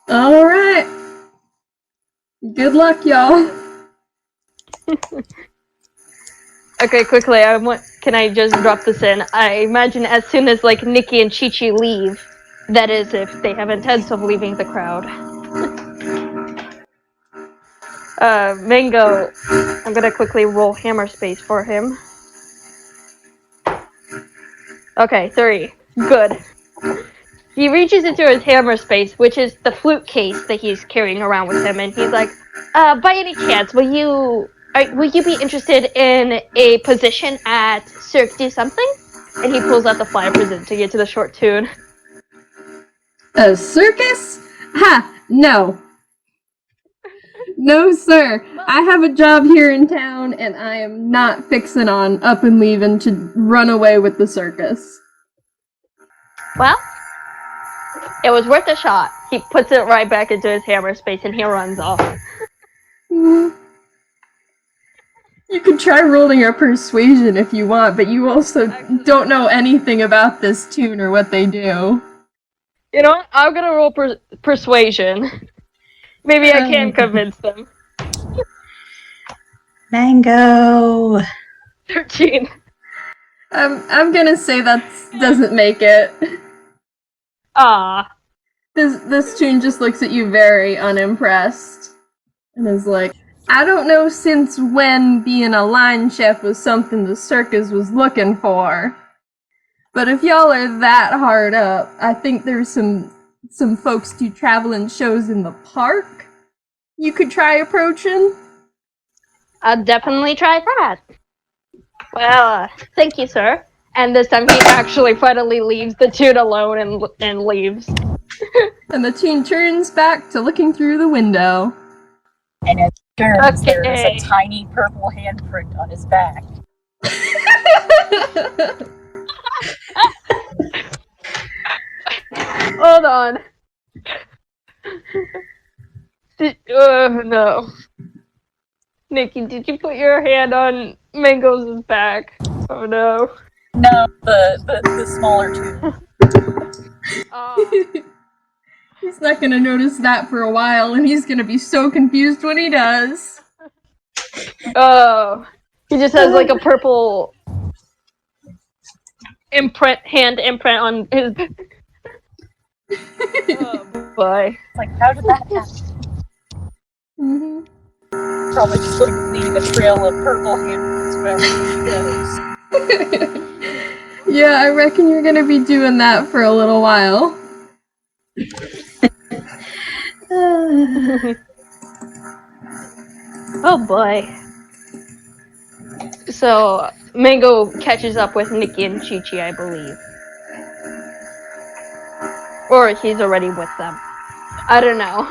Alright. Good luck, y'all.
Okay, quickly, can I just drop this in? I imagine as soon as, like, Nicky and Chichi leave, that is if they have intents of leaving the crowd. Mango, I'm gonna quickly roll hammer space for him. Okay, 3. Good. He reaches into his hammer space, which is the flute case that he's carrying around with him, and he's like, by any chance, will you be interested in a position at Cirque du something? And he pulls out the flyer presenting it to the short toon.
A circus? Ha! No. No, sir. I have a job here in town, and I am not fixing on up and leaving to run away with the circus.
Well, it was worth a shot. He puts it right back into his hammer space and he runs off.
You try rolling a persuasion if you want, but you also don't know anything about this tune or what they do.
You know what? I'm gonna roll persuasion. Maybe I can convince them.
Mango.
13.
I'm gonna say that doesn't make it.
Ah.
This tune just looks at you very unimpressed and is like, I don't know since when being a line chef was something the circus was looking for. But if y'all are that hard up, I think there's some folks do traveling shows in the park you could try approaching.
I'll definitely try that. Well, thank you, sir. And this time he actually finally leaves the tune alone and leaves.
And the tune turns back to looking through the window.
And as he turns, there is
Okay.
a tiny purple handprint on his back.
Hold on. No. Nicky, did you put your hand on Mango's back? Oh no.
No, the smaller tune.
He's not gonna notice that for a while, and he's gonna be so confused when he does.
Oh. He just has like a purple hand imprint on his. Oh boy.
It's like, how did that happen?
Mm-hmm.
Probably just going to leave a trail of purple handprints wherever she goes.
Yeah, I reckon you're gonna be doing that for a little while.
Oh boy. So, Mango catches up with Nicky and Chichi, I believe. Or he's already with them. I don't know.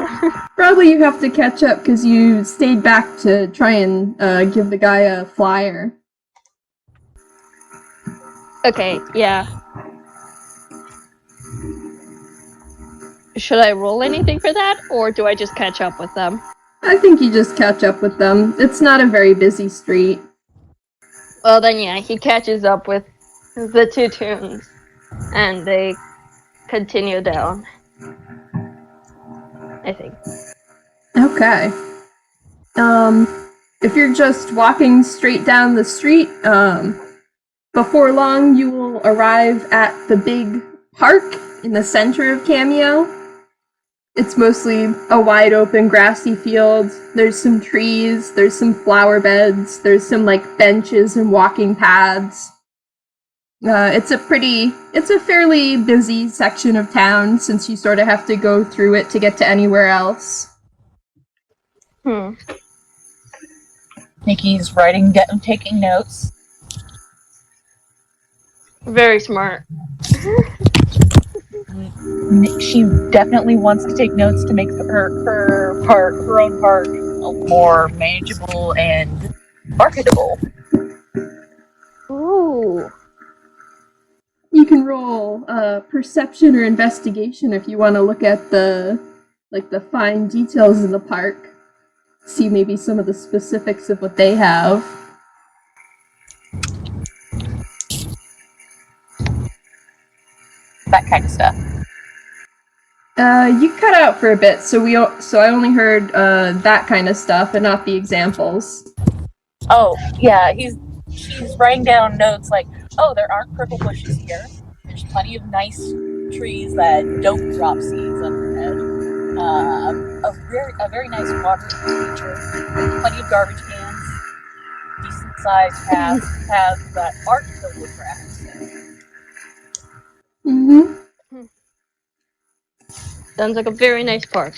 Probably you have to catch up because you stayed back to try and give the guy a flyer.
Okay, yeah. Should I roll anything for that, or do I just catch up with them?
I think you just catch up with them. It's not a very busy street.
Well then yeah, he catches up with the two toons, and they continue down. I think.
Okay. If you're just walking straight down the street, before long you will arrive at the big park in the center of Kammio. It's mostly a wide open grassy field. There's some trees, there's some flower beds, there's some like benches and walking paths. It's a fairly busy section of town since you sort of have to go through it to get to anywhere else.
Nicky's taking notes.
Very smart.
She definitely wants to take notes to make her own park more manageable and marketable.
Ooh.
You can roll perception or investigation if you want to look at the fine details of the park. See maybe some of the specifics of what they have.
That kind of stuff.
You cut out for a bit, so I only heard that kind of stuff and not the examples.
Oh, yeah, she's writing down notes like, oh, there aren't purple bushes here. There's plenty of nice trees that don't drop seeds on your head. A very nice water feature. Plenty of garbage cans. Decent sized paths that aren't filled with cracks.
Mm-hmm.
Sounds like a very nice park.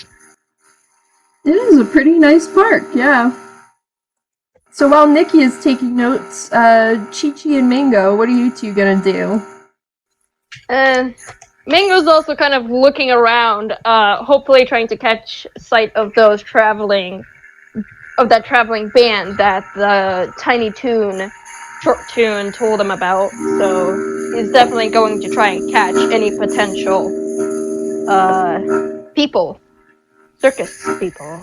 It is a pretty nice park, yeah. So while Nicky is taking notes, Chichi and Mango, what are you two gonna do?
Mango's also kind of looking around, hopefully trying to catch sight of that traveling band that the tiny short tune told him about. So he's definitely going to try and catch any potential circus people,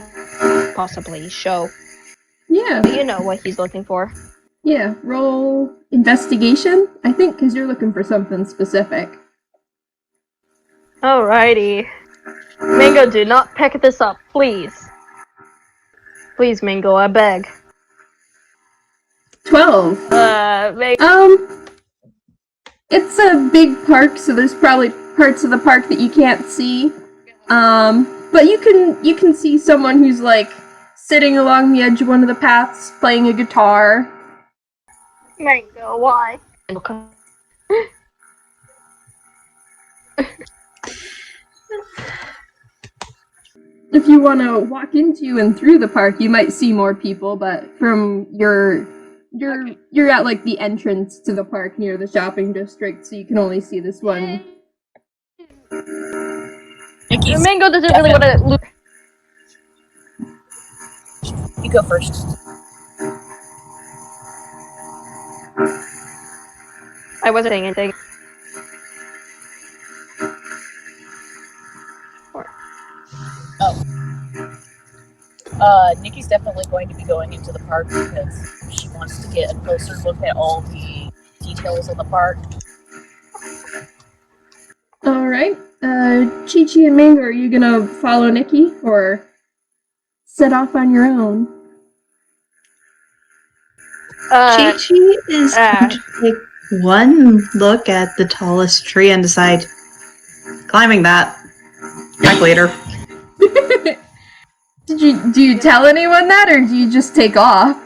possibly show.
Yeah.
But you know what he's looking for.
Yeah, roll investigation, I think, because you're looking for something specific.
Alrighty. Mango, do not pick this up, please. Please, Mango, I beg.
12. It's a big park, so there's probably parts of the park that you can't see. But you can see someone who's like sitting along the edge of one of the paths playing a guitar.
Mango, why?
If you want to walk into and through the park, you might see more people, but from you're at like the entrance to the park near the shopping district, so you can only see this one.
Nicky's
Mango doesn't really want to look.
You go first.
I wasn't saying anything.
Nikki's definitely going to be going into the park because she wants to get a closer look at all the details of the park.
Alright. Chichi and Mango, are you gonna follow Nikki or set off on your own?
Chichi is going to take one look at the tallest tree and decide, climbing that. Back later.
Do you tell anyone that, or do you just take off?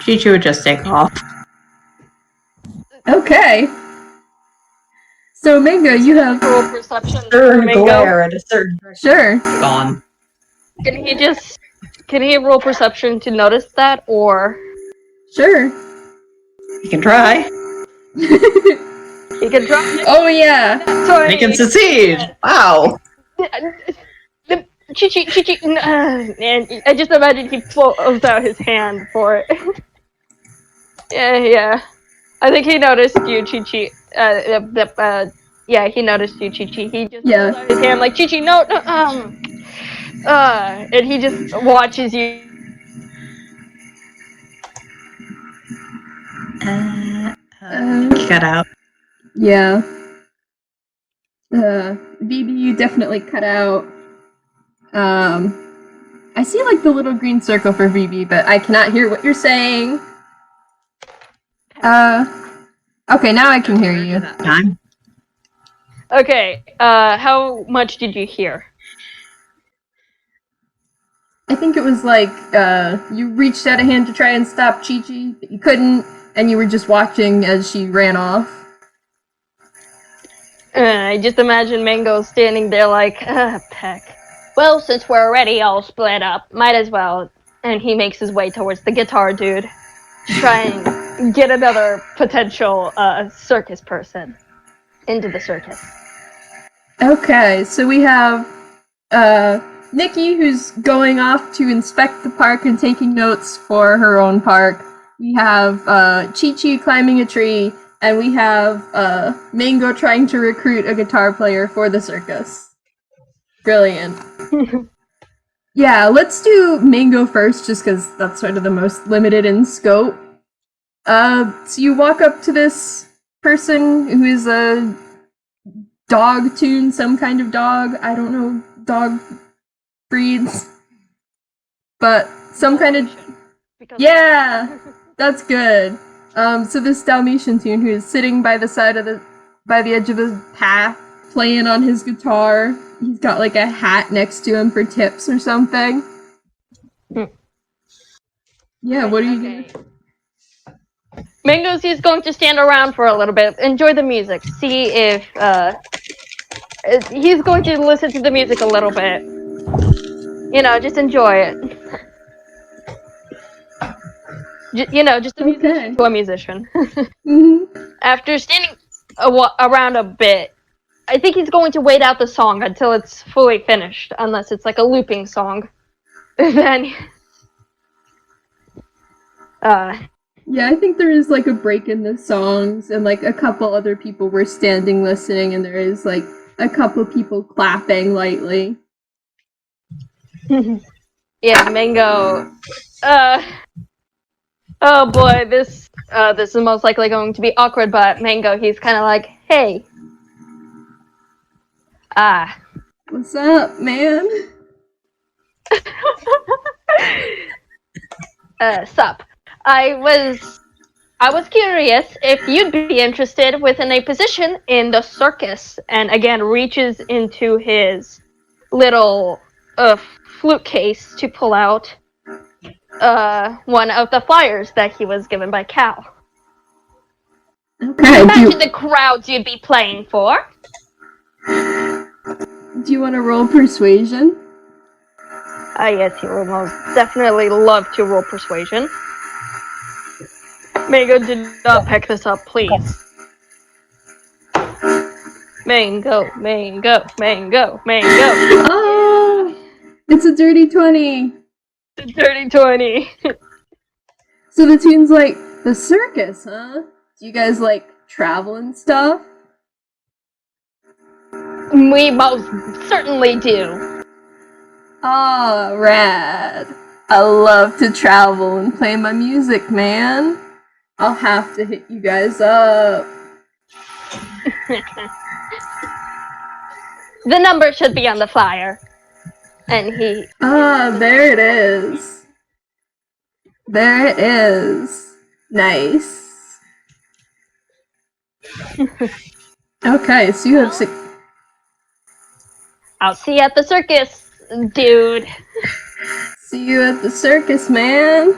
Chichi would just take off.
Okay. So Mango, you have
Roll perception.
Turn
Mango.
glare at a certain direction.
sure.
Gone.
Can he roll perception to notice that, or
Sure.
You can try.
he can drop it?
Oh yeah.
They can succeed! Wow!
Chichi, and I just imagine he pulls out his hand for it. yeah. I think he noticed you, Chichi. Yeah, he noticed you, Chichi. He just pulls out his hand like, Chichi, no, and he just watches you.
Cut out.
Yeah. BB, you definitely cut out. I see like the little green circle for VB, but I cannot hear what you're saying. Okay, now I can hear you.
Time.
Okay, how much did you hear?
I think it was like, you reached out a hand to try and stop Chichi, but you couldn't, and you were just watching as she ran off.
I just imagine Mango standing there like, peck. Well, since we're already all split up, might as well. And he makes his way towards the guitar dude to try and get another potential circus person into the circus.
Okay, so we have Nicky, who's going off to inspect the park and taking notes for her own park. We have Chichi climbing a tree, and we have Mango trying to recruit a guitar player for the circus. Brilliant. Yeah, let's do Mango first, just because that's sort of the most limited in scope. So you walk up to this person who is a dog toon, some kind of dog. I don't know dog breeds. But some kind of... Yeah! That's good. So this Dalmatian toon who is sitting by the edge of the path, playing on his guitar. He's got like a hat next to him for tips or something. Yeah, what are you doing?
Mango's is going to stand around for a little bit, enjoy the music, see if he's going to listen to the music a little bit. You know, just enjoy it. Just a musician to a musician. After standing around a bit, I think he's going to wait out the song until it's fully finished, unless it's like a looping song. Then,
yeah, I think there is like a break in the songs, and like a couple other people were standing listening, and there is like a couple people clapping lightly.
Yeah, Mango. Oh boy, this is most likely going to be awkward. But Mango, he's kind of like, hey, ah,
What's up, man?
sup. I was curious if you'd be interested within a position in the circus, and again reaches into his little flute case to pull out one of the flyers that he was given by Cal.
Okay,
Imagine the crowds you'd be playing for.
do you want to roll persuasion?
Yes, he will most definitely love to roll persuasion. Mango, do not pick this up, please. Mango, mango, mango, mango.
Oh, it's a dirty 20.
Dirty 20.
So the tune's like, the circus, huh? Do you guys like travel and stuff?
We most certainly do.
Oh, rad. I love to travel and play my music, man. I'll have to hit you guys up.
The number should be on the flyer. And he...
Ah, there it is. There it is. Nice. Okay, so you have 6...
I'll see you at the circus, dude.
See you at the circus, man.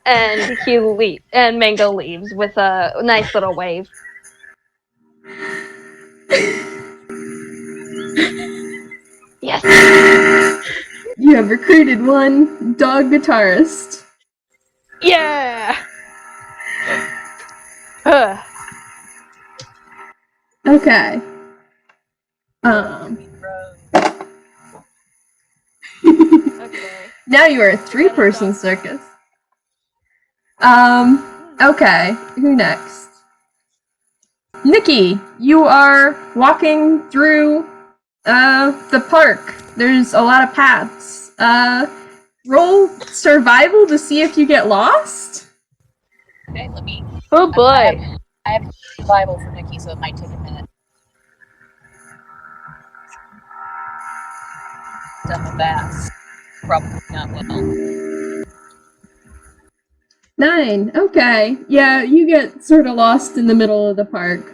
And and Mango leaves with a nice little wave. Yes.
You have recruited one dog guitarist.
Yeah.
Okay.
Okay.
Now you are a 3-person circus. Okay. Who next? Nicky, you are walking through the park. There's a lot of paths. Roll survival to see if you get lost.
Okay, let me.
Oh boy.
I have survival for Nicky, so it might take a minute. Done with that. Probably not well.
9. Okay. Yeah, you get sort of lost in the middle of the park.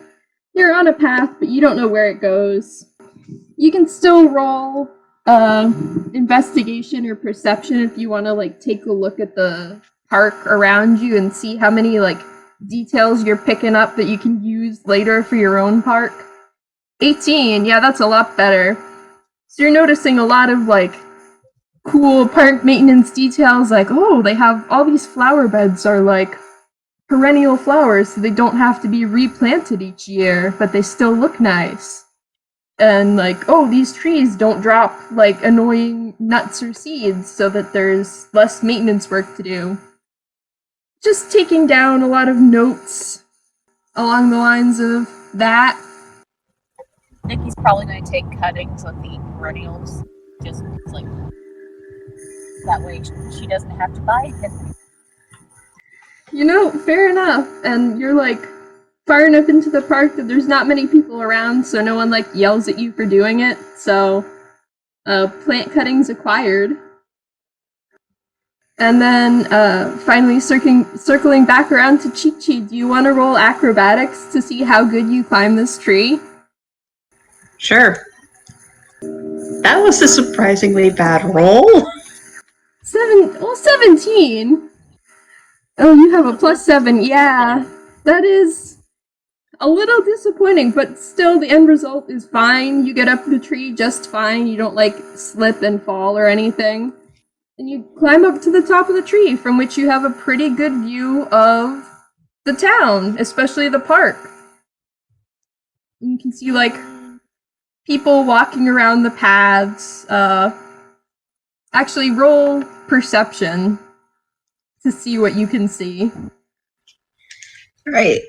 You're on a path, but you don't know where it goes. You can still roll investigation or perception if you want to like take a look at the park around you and see how many like details you're picking up that you can use later for your own park. 18. Yeah, that's a lot better. So you're noticing a lot of like cool park maintenance details, like, oh, they have all these flower beds are like perennial flowers, so they don't have to be replanted each year, but they still look nice. And like, oh, these trees don't drop like annoying nuts or seeds, so that there's less maintenance work to do. Just taking down a lot of notes along the lines of that.
Nicky's probably going to take cuttings of the perennials, just like that way she doesn't have to buy it.
You know, fair enough. And you're like far enough into the park that there's not many people around, so no one like yells at you for doing it. So, plant cuttings acquired. And then finally circling back around to Chichi, do you want to roll acrobatics to see how good you climb this tree?
Sure. That was a surprisingly bad roll.
17. Oh, you have a +7. Yeah, that is a little disappointing, but still the end result is fine. You get up the tree just fine. You don't like slip and fall or anything. And you climb up to the top of the tree, from which you have a pretty good view of the town, especially the park. You can see like people walking around the paths. Actually, roll perception to see what you can see.
All right.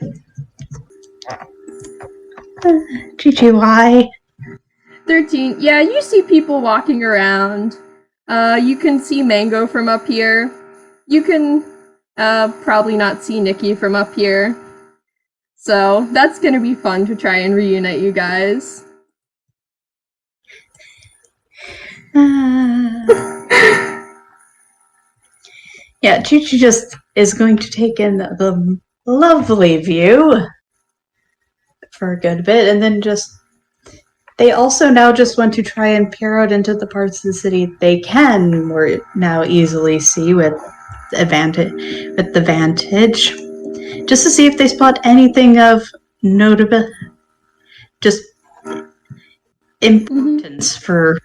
Chichi, why?
13. Yeah, you see people walking around. You can see Mango from up here. You can probably not see Nicky from up here. So that's gonna be fun to try and reunite you guys.
Yeah, Chichi just is going to take in the lovely view for a good bit, and then they also now just want to try and peer out into the parts of the city they can more now easily see with the vantage, just to see if they spot anything of notable, just importance for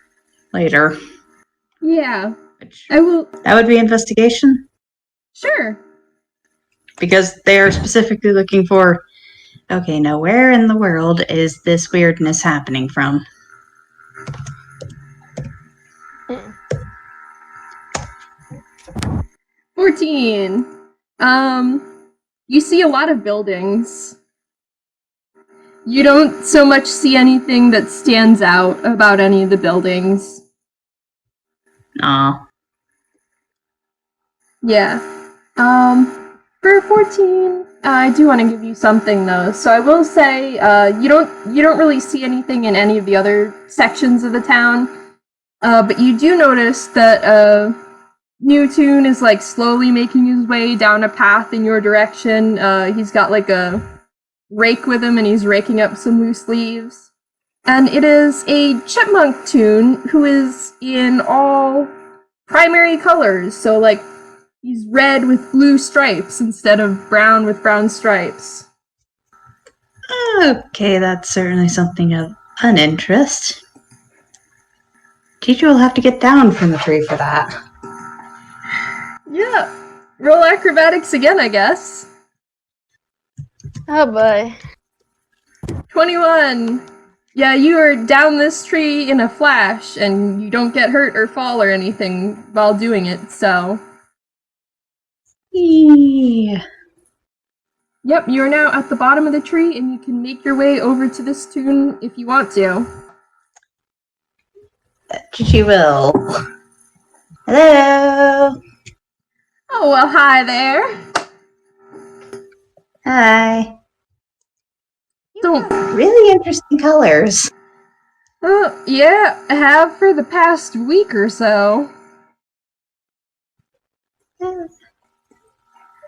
later.
Yeah, I will.
That would be investigation,
Sure.
because they are specifically looking for. Okay, now where in the world is this weirdness happening from?
Hmm.
14. You see a lot of buildings. You don't so much see anything that stands out about any of the buildings.
Aw.
Yeah. For 14, I do want to give you something though. So I will say, you don't really see anything in any of the other sections of the town. But you do notice that New Toon is like slowly making his way down a path in your direction. He's got like a rake with him and he's raking up some loose leaves. And it is a chipmunk Toon who is in all primary colors. So like he's red with blue stripes instead of brown with brown stripes.
Okay, that's certainly something of an interest. Chichi will have to get down from the tree for that.
Yeah. Roll acrobatics again, I guess.
Oh boy.
21. Yeah, you are down this tree in a flash, and you don't get hurt or fall or anything while doing it, so.
Yeah.
Yep, you are now at the bottom of the tree, and you can make your way over to this Toon if you want to.
Chichi will. Hello.
Oh, well, hi there.
Hi.
Don't.
Really interesting colors.
Yeah, I have for the past week or so.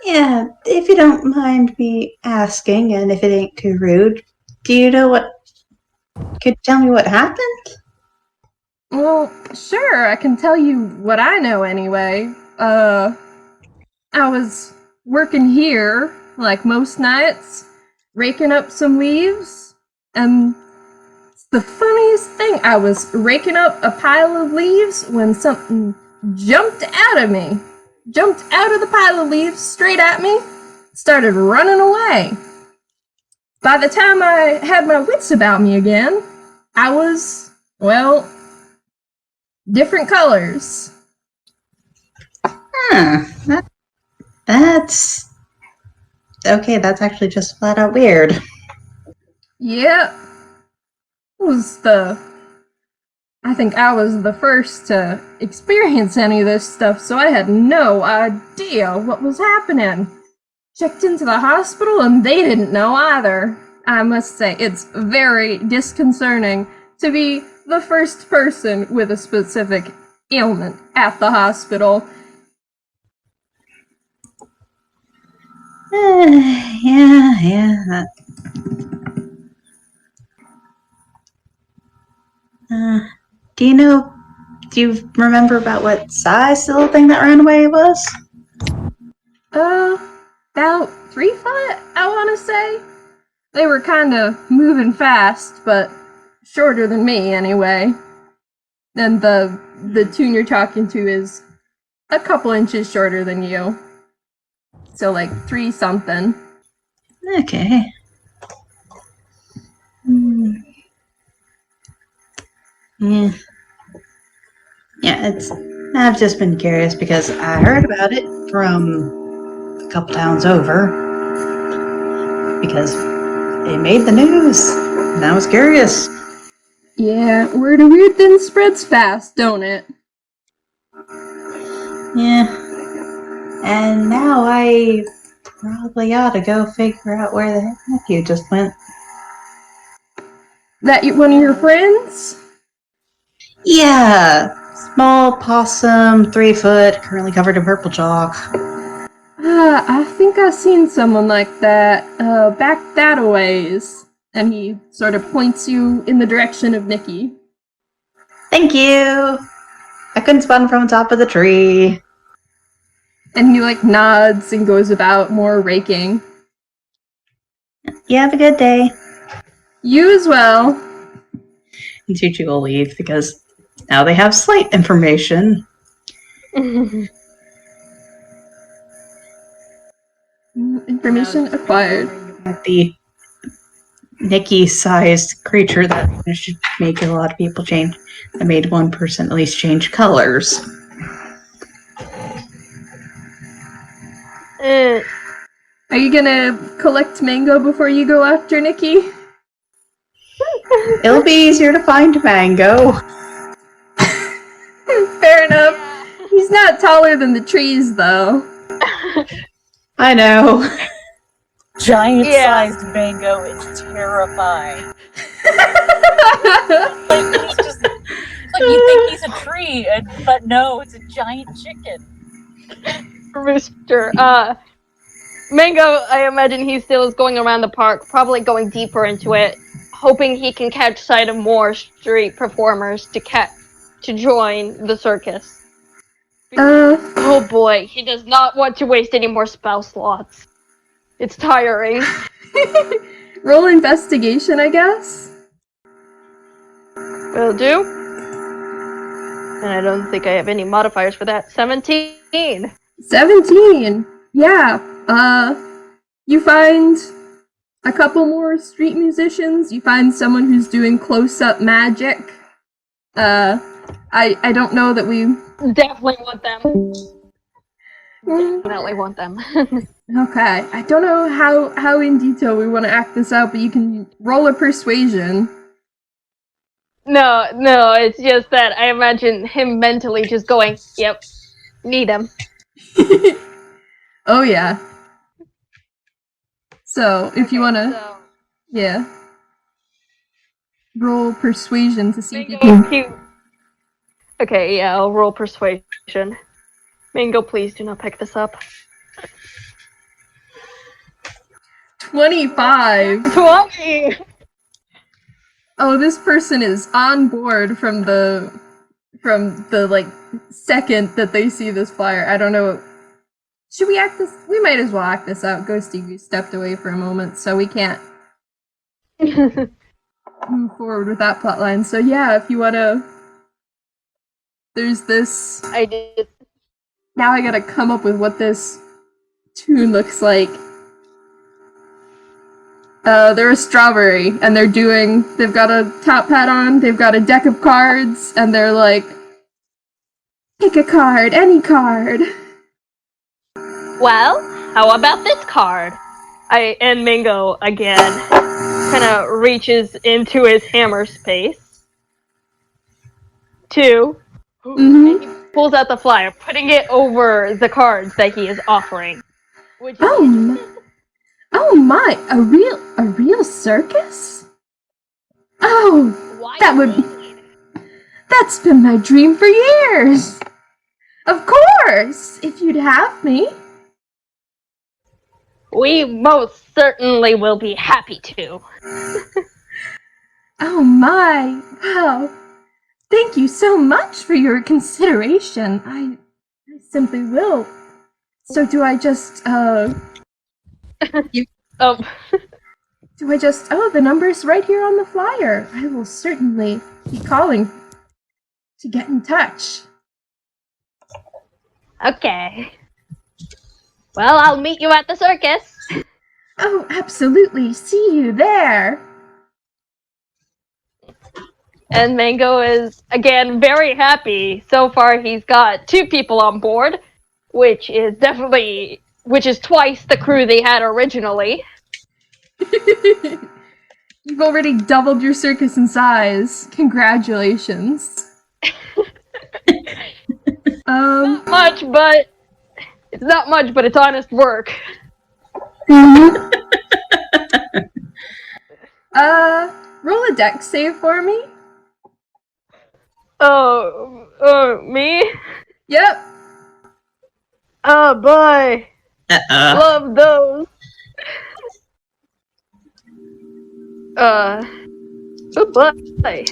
Yeah, if you don't mind me asking, and if it ain't too rude, do you know what? Could you tell me what happened?
Well, sure, I can tell you what I know anyway. I was working here, like most nights, raking up some leaves, and it's the funniest thing, I was raking up a pile of leaves when something jumped out of me. Jumped out of the pile of leaves straight at me, started running away. By the time I had my wits about me again, I was, well, different colors.
That's okay. That's actually just flat out weird.
Yeah. I think I was the first to experience any of this stuff, so I had no idea what was happening. Checked into the hospital and they didn't know either. I must say, it's very disconcerting to be the first person with a specific ailment at the hospital.
Yeah. Do you remember about what size the little thing that ran away was?
About 3 foot, I want to say. They were kind of moving fast, but shorter than me anyway. And the Toon you're talking to is a couple inches shorter than you. So like 3 something.
Okay. Yeah. Yeah, I've just been curious because I heard about it from a couple towns over because it made the news, and I was curious.
Yeah, word of weird thing spreads fast, don't it?
Yeah. And now I probably ought to go figure out where the heck nephew just went.
That one of your friends?
Yeah. Small possum, 3 foot, currently covered in purple chalk.
I think I've seen someone like that, back that a ways. And he sort of points you in the direction of Nicky.
Thank you! I couldn't spot him from the top of the tree.
And he, like, nods and goes about more raking.
You have a good day.
You as well.
And Chichi will leave because now they have slight information.
Information acquired.
The Nicky-sized creature that should make a lot of people change. That made one person at least change colors.
Are you gonna collect Mango before you go after Nicky?
It'll be easier to find Mango.
Fair enough. He's not taller than the trees, though.
I know.
Giant-sized mango is terrifying. He's just like you think he's a tree, but no, it's a giant chicken.
Rooster. Mango, I imagine he still is going around the park, probably going deeper into it, hoping he can catch sight of more street performers to join the circus. Oh boy, he does not want to waste any more spell slots. It's tiring.
Roll investigation, I guess?
Will do. And I don't think I have any modifiers for that. 17!
17! Yeah, you find a couple more street musicians. You find someone who's doing close-up magic. I don't know that we...
Definitely want them. Definitely want them.
Okay, I don't know how in detail we want to act this out, but you can roll a persuasion.
No, it's just that I imagine him mentally just going, yep, need him.
Oh yeah. So, if you wanna... Yeah. Roll persuasion to see if you can...
Okay, yeah, I'll roll persuasion. Mango, please do not pick this up.
25!
20!
Oh, this person is on board from the like second that they see this flyer. I don't know. Should we act this? We might as well act this out. ghostygoo stepped away for a moment, so we can't move forward with that plotline. So yeah, if you wanna, there's this.
I did.
Now I gotta come up with what this tune looks like. They're a strawberry, and they've got a top hat on, they've got a deck of cards, and they're like, pick a card, any card.
Well, how about this card? And Mango, again, kind of reaches into his hammer space. 2. And he pulls out the flyer, putting it over the cards that he is offering. Which is
Oh my, a real circus? Oh, that's been my dream for years. Of course, if you'd have me.
We most certainly will be happy to.
Oh my, wow. Thank you so much for your consideration. I simply will. So do I just, the number's right here on the flyer. I will certainly be calling to get in touch.
Okay. Well, I'll meet you at the circus.
Oh, absolutely. See you there.
And Mango is, again, very happy. So far, he's got 2 people on board, which is twice the crew they had originally.
You've already doubled your circus in size. Congratulations.
Not much, but it's not much, but it's honest work.
Roll a dex save for me.
Me?
Yep.
Oh boy, love those. Oh boy.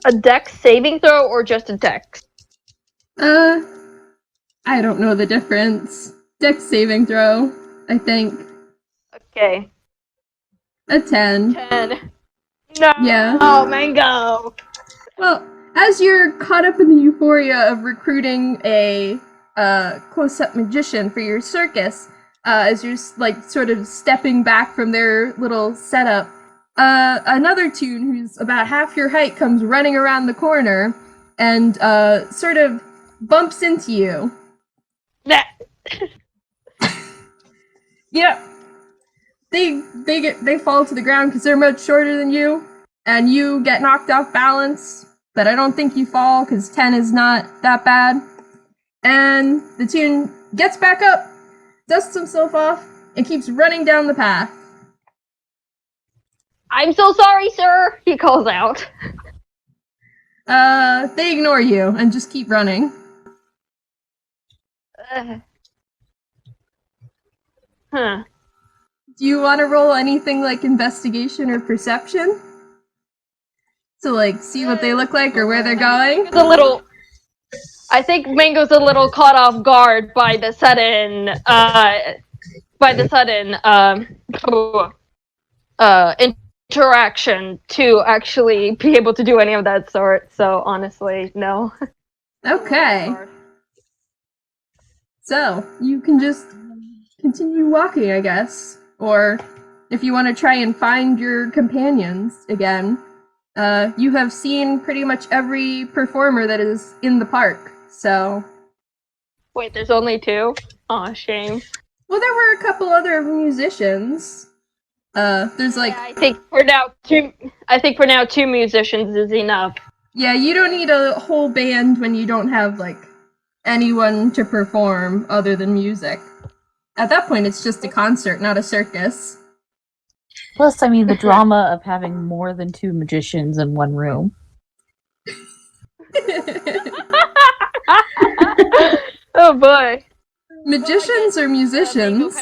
A dex saving throw or just a dex?
I don't know the difference. Dex saving throw, I think.
Okay.
A 10.
10. No!
Yeah.
Oh, Mango!
Well, as you're caught up in the euphoria of recruiting a close-up magician for your circus, as you're like sort of stepping back from their little setup, another toon who's about half your height comes running around the corner and sort of bumps into you.
That.
Yep. They fall to the ground because they're much shorter than you, and you get knocked off balance. But I don't think you fall because 10 is not that bad. And the toon gets back up, dusts himself off, and keeps running down the path.
I'm so sorry, sir, he calls out.
They ignore you and just keep running.
Huh.
Do you want to roll anything like investigation or perception? To like see what they look like or where they're going?
I think Mango's a little caught off guard by the sudden interaction to actually be able to do any of that sort. So honestly, no.
Okay. So, you can just continue walking, I guess. Or, if you want to try and find your companions again, you have seen pretty much every performer that is in the park, so...
Wait, there's only 2? Aw, shame.
Well, there were a couple other musicians. There's like...
Yeah, I think for now 2 musicians is enough.
Yeah, you don't need a whole band when you don't have, like, anyone to perform other than music. At that point, it's just a concert, not a circus.
Plus, I mean, the drama of having more than 2 magicians in one room.
Oh boy.
Magicians or musicians?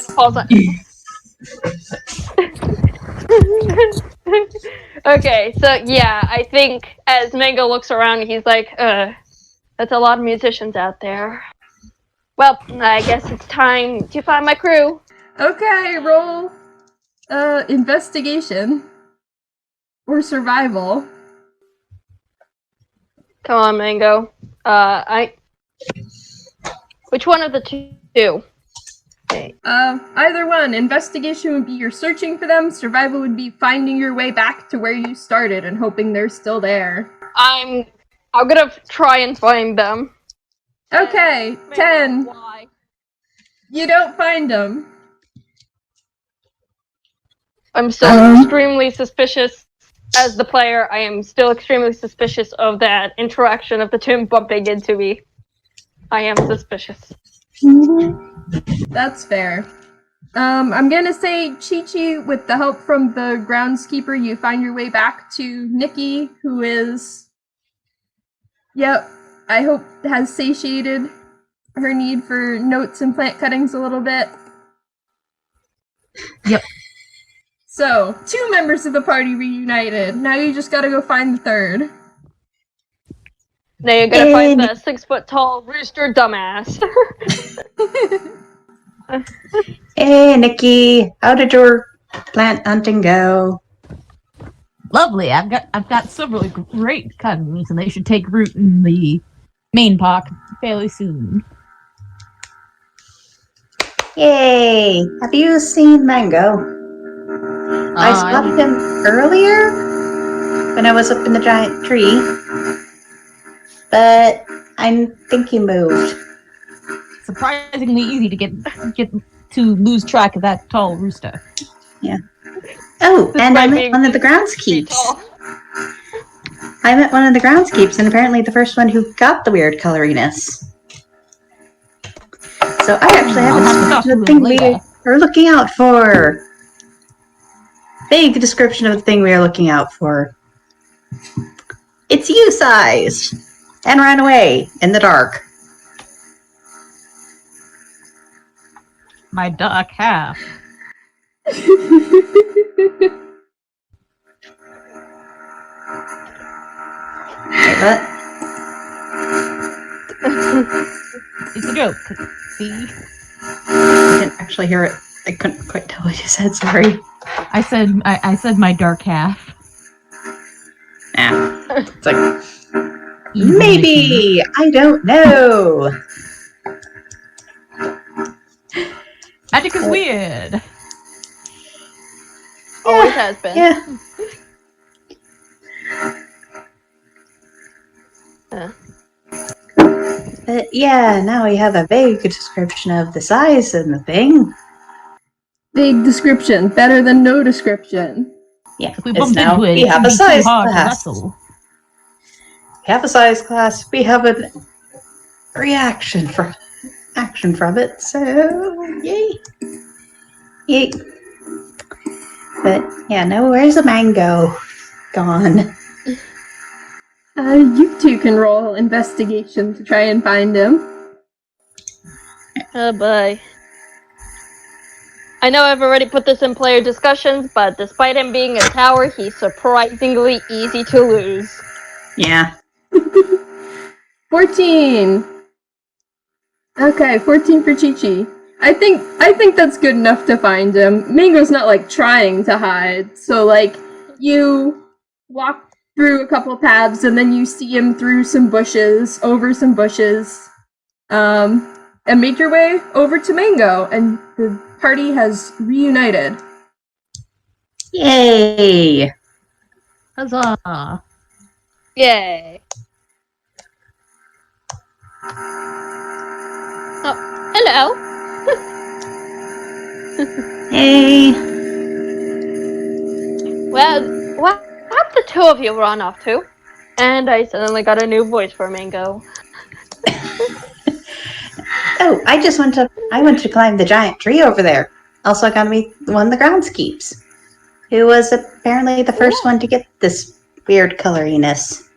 Okay, so yeah, I think as Mango looks around, he's like, that's a lot of musicians out there. Well, I guess it's time to find my crew.
Okay, roll investigation or survival.
Come on, Mango. Which one of the 2? Okay.
Either one. Investigation would be you're searching for them. Survival would be finding your way back to where you started and hoping they're still there.
I'm gonna try and find them.
Okay, 10.
Why?
You don't find them.
I'm still extremely suspicious. As the player, I am still extremely suspicious of that interaction of the 2 bumping into me. I am suspicious.
That's fair. I'm gonna say, Chichi, with the help from the groundskeeper, you find your way back to Nicky, who is... Yep, I hope has satiated her need for notes and plant cuttings a little bit.
Yep.
So, 2 members of the party reunited. Now you just gotta go find the 3rd.
Now you're gonna find the 6-foot-tall rooster dumbass.
Hey, Nicky, how did your plant hunting go?
Lovely. I've got several great cuttings, and they should take root in the main pot fairly soon.
Yay! Have you seen Mango? I spotted him earlier when I was up in the giant tree, but I think he moved.
Surprisingly easy to get to lose track of that tall rooster.
Yeah. Oh, and I met one of the groundskeeps. I met one of the groundskeeps, and apparently the first one who got the weird coloriness. So I actually have
I'll have to
a
talk to
description of the
him
thing
later.
we are looking out for. Vague description of the thing we are looking out for. It's you-sized and ran away in the dark.
My dark half.
Wait, what?
It's a joke. See?
I didn't actually hear it. I couldn't quite tell what you said, sorry.
I said my dark half.
Yeah. It's like,
Evil Nicky.
maybe! I don't know!
Magic is weird.
Always has been.
Yeah. But yeah, now we have a vague description of the size of the thing.
Vague description, better than no description.
Yeah,
If we
it's
bumped
now
into it,
we
it
have
would
a
be too
size
hard to
class.
wrestle.
We have a size class. We have a reaction from action from it. So yay, yay! But yeah, no, where's the mango? Gone.
You two can roll investigation to try and find him.
Oh boy. I know I've already put this in player discussions, but despite him being a tower, he's surprisingly easy to lose.
Yeah.
14. Okay, 14 for Chichi. I think that's good enough to find him. Mango's not like trying to hide, so like you walk through a couple paths and then you see him through some bushes, over some bushes, and make your way over to Mango, and the party has reunited.
Yay!
Huzzah!
Yay. Oh, hello.
Hey.
Well, what the two of you run off to? And I suddenly got a new voice for Mango.
Oh, I went to climb the giant tree over there. Also got to meet one of the groundskeeps, who was apparently the first one to get this weird coloriness.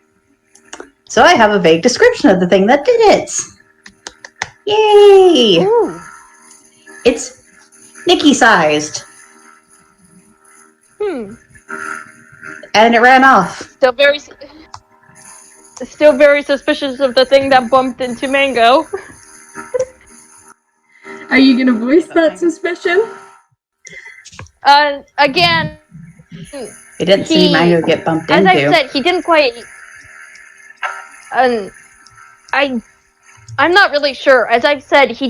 So I have a vague description of the thing that did it. Yay!
Ooh.
It's Nicky-sized. And it ran off.
Still very suspicious of the thing that bumped into Mango.
Are you gonna voice that suspicion?
Again,
We didn't see Mango get bumped
as
into.
I said, he didn't quite. I'm not really sure. As I've said, he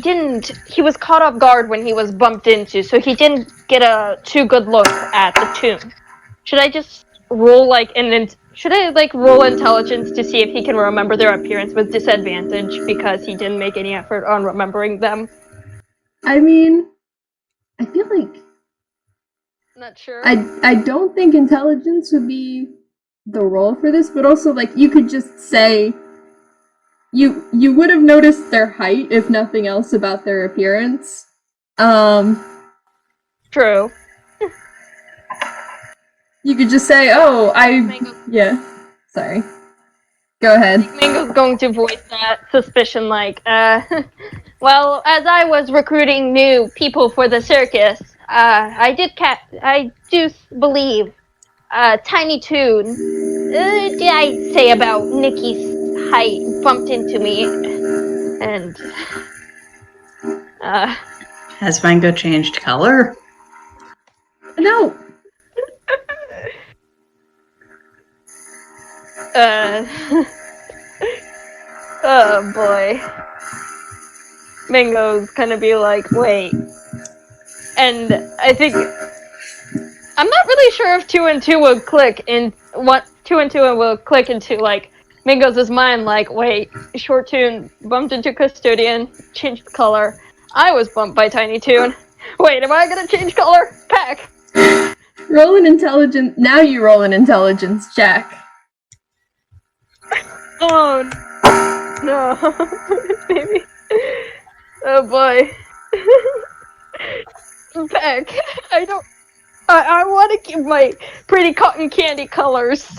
was caught off guard when he was bumped into, so he didn't get a too good look at the tomb. Should I just roll roll intelligence to see if he can remember their appearance with disadvantage because he didn't make any effort on remembering them?
I mean, I feel like
Not sure.
I don't think intelligence would be the role for this, but also like you could just say you would have noticed their height if nothing else about their appearance.
True.
You could just say, "Oh, yeah." Sorry. Go ahead.
Mango's going to voice that suspicion well, as I was recruiting new people for the circus, I do believe Tiny Toon, did I say about Nicky's height bumped into me, and
Has Mango changed color?
No.
Oh boy. Mango's gonna be like, wait. And I think I'm not really sure if 2 and 2 will click in what 2 and 2 will click into like Mango's mind like, wait, Short Toon bumped into Custodian, changed color. I was bumped by Tiny Toon. Wait, am I gonna change color? Pack!
Roll an intelligence. Now you roll an intelligence check.
Oh no. Maybe. Oh boy. Beck, I want to keep my pretty cotton candy colors.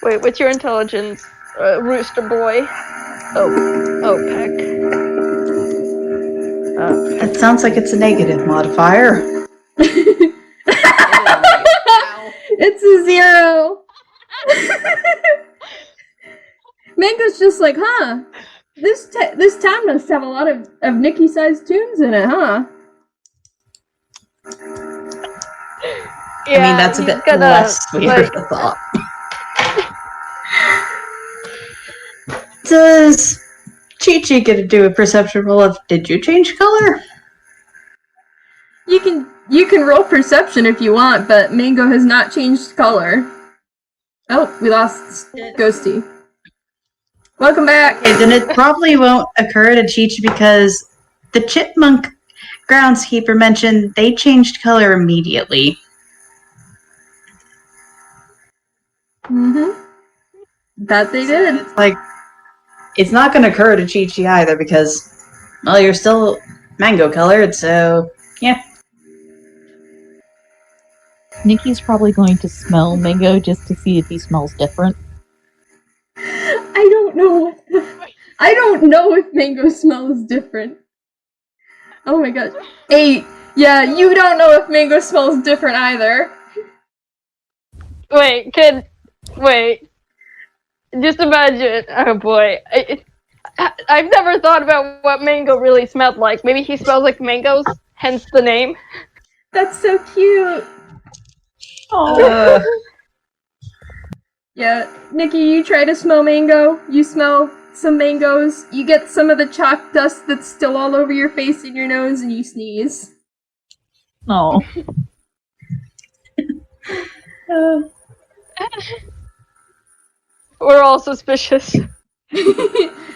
Wait, what's your intelligence, rooster boy? Oh, Peck.
That sounds like it's a negative modifier.
It's a 0. Mango's just like, huh? This town must have a lot of Nicky-sized tunes in it, huh?
Yeah,
I mean, that's a bit less weird than thought. Does Chichi get to do a perception roll of did you change color?
You can roll perception if you want, but Mango has not changed color. Oh, we lost Ghosty. Welcome back.
Okay, then it probably won't occur to Chichi because the chipmunk groundskeeper mentioned they changed color immediately.
Mm-hmm. That they did.
It's like, it's not going to occur to Chichi either because, well, you're still mango colored, so yeah.
Nicky's probably going to smell Mango just to see if he smells different.
I don't know. I don't know if Mango smells different. Oh my gosh. 8. Yeah, you don't know if Mango smells different either.
Wait. Just imagine. Oh boy. I've never thought about what Mango really smelled like. Maybe he smells like mangoes, hence the name.
That's so cute.
Oh.
Yeah, Nicky, you try to smell Mango. You smell some mangoes. You get some of the chalk dust that's still all over your face and your nose, and you sneeze.
Oh.
We're all suspicious.
The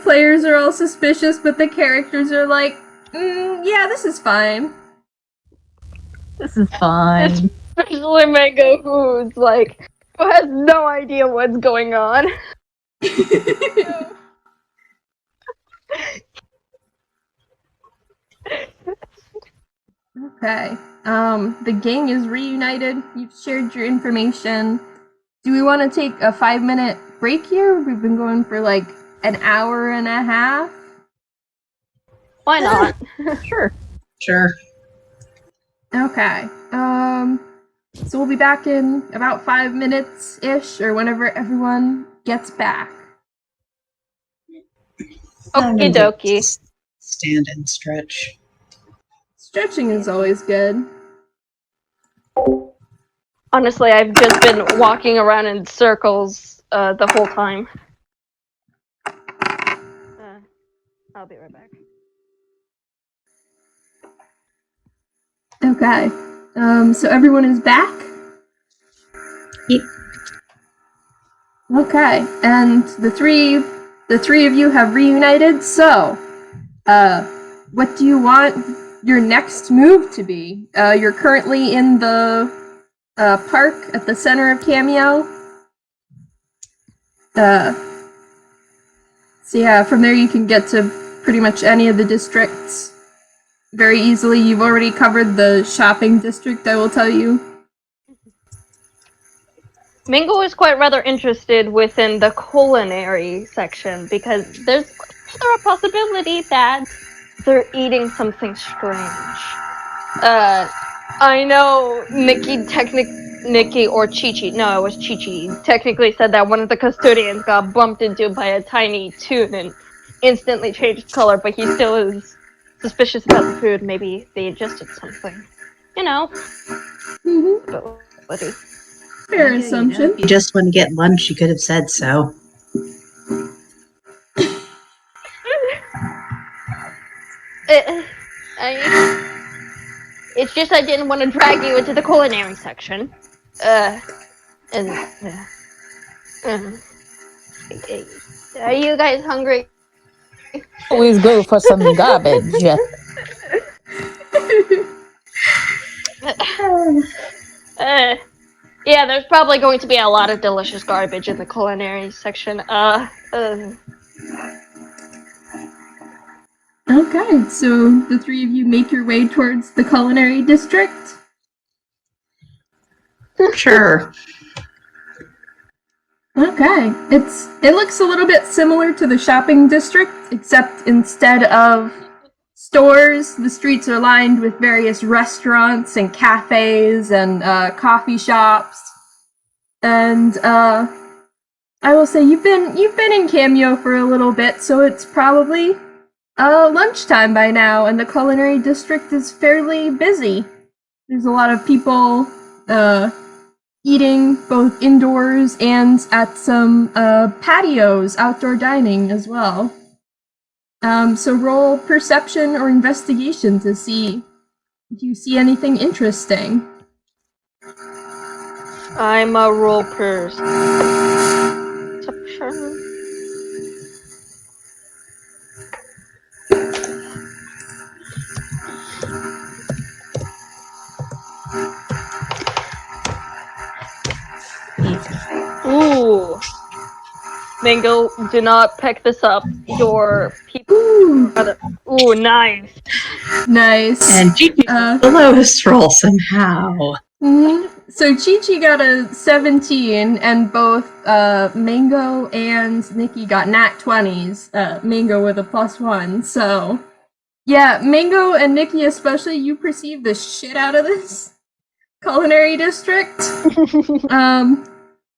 players are all suspicious, but the characters are like, yeah, this is fine.
This is fine.
Especially Mango, who has no idea what's going on.
Okay. The gang is reunited. You've shared your information. Do we want to take a 5-minute break here? We've been going for like an hour and a half.
Why not?
Sure.
Sure.
Okay. So we'll be back in about 5 minutes-ish, or whenever everyone gets back.
Okie dokie.
Stand and stretch.
Stretching is always good.
Honestly, I've just been walking around in circles the whole time. I'll be right back.
Okay. So everyone is back?
Yep.
Okay, and the three of you have reunited, so what do you want your next move to be? You're currently in the park at the center of Kammio. So yeah, from there you can get to pretty much any of the districts very easily. You've already covered the shopping district, I will tell you.
Mingo is quite rather interested within the culinary section because there's a possibility that they're eating something strange. I know Nicky or Chichi, no, it was Chichi, technically said that one of the custodians got bumped into by a tiny toon and instantly changed color, but he still is suspicious about the food. Maybe they adjusted something. You know.
Mm-hmm. Fair assumption.
If you just want to get lunch, you could have said so.
It's just I didn't want to drag you into the culinary section. Are you guys hungry?
Always go for some garbage.
Yeah, there's probably going to be a lot of delicious garbage in the culinary section.
Okay, so the three of you make your way towards the culinary district.
Sure.
Okay, it looks a little bit similar to the shopping district, except instead of stores, the streets are lined with various restaurants and cafes and coffee shops. And I will say you've been in Kammio for a little bit, so it's probably lunchtime by now, and the culinary district is fairly busy. There's a lot of people eating both indoors and at some patios, outdoor dining as well. So roll perception or investigation to see if you see anything interesting.
I'm a roll perception. Ooh. Mango, do not pick this up. Your people. Ooh, nice.
And Chichi got the lowest roll somehow.
Mm-hmm. So Chichi got a 17, and both Mango and Nicky got nat 20s. Mango with a +1. So, yeah, Mango and Nicky especially, you perceive the shit out of this culinary district.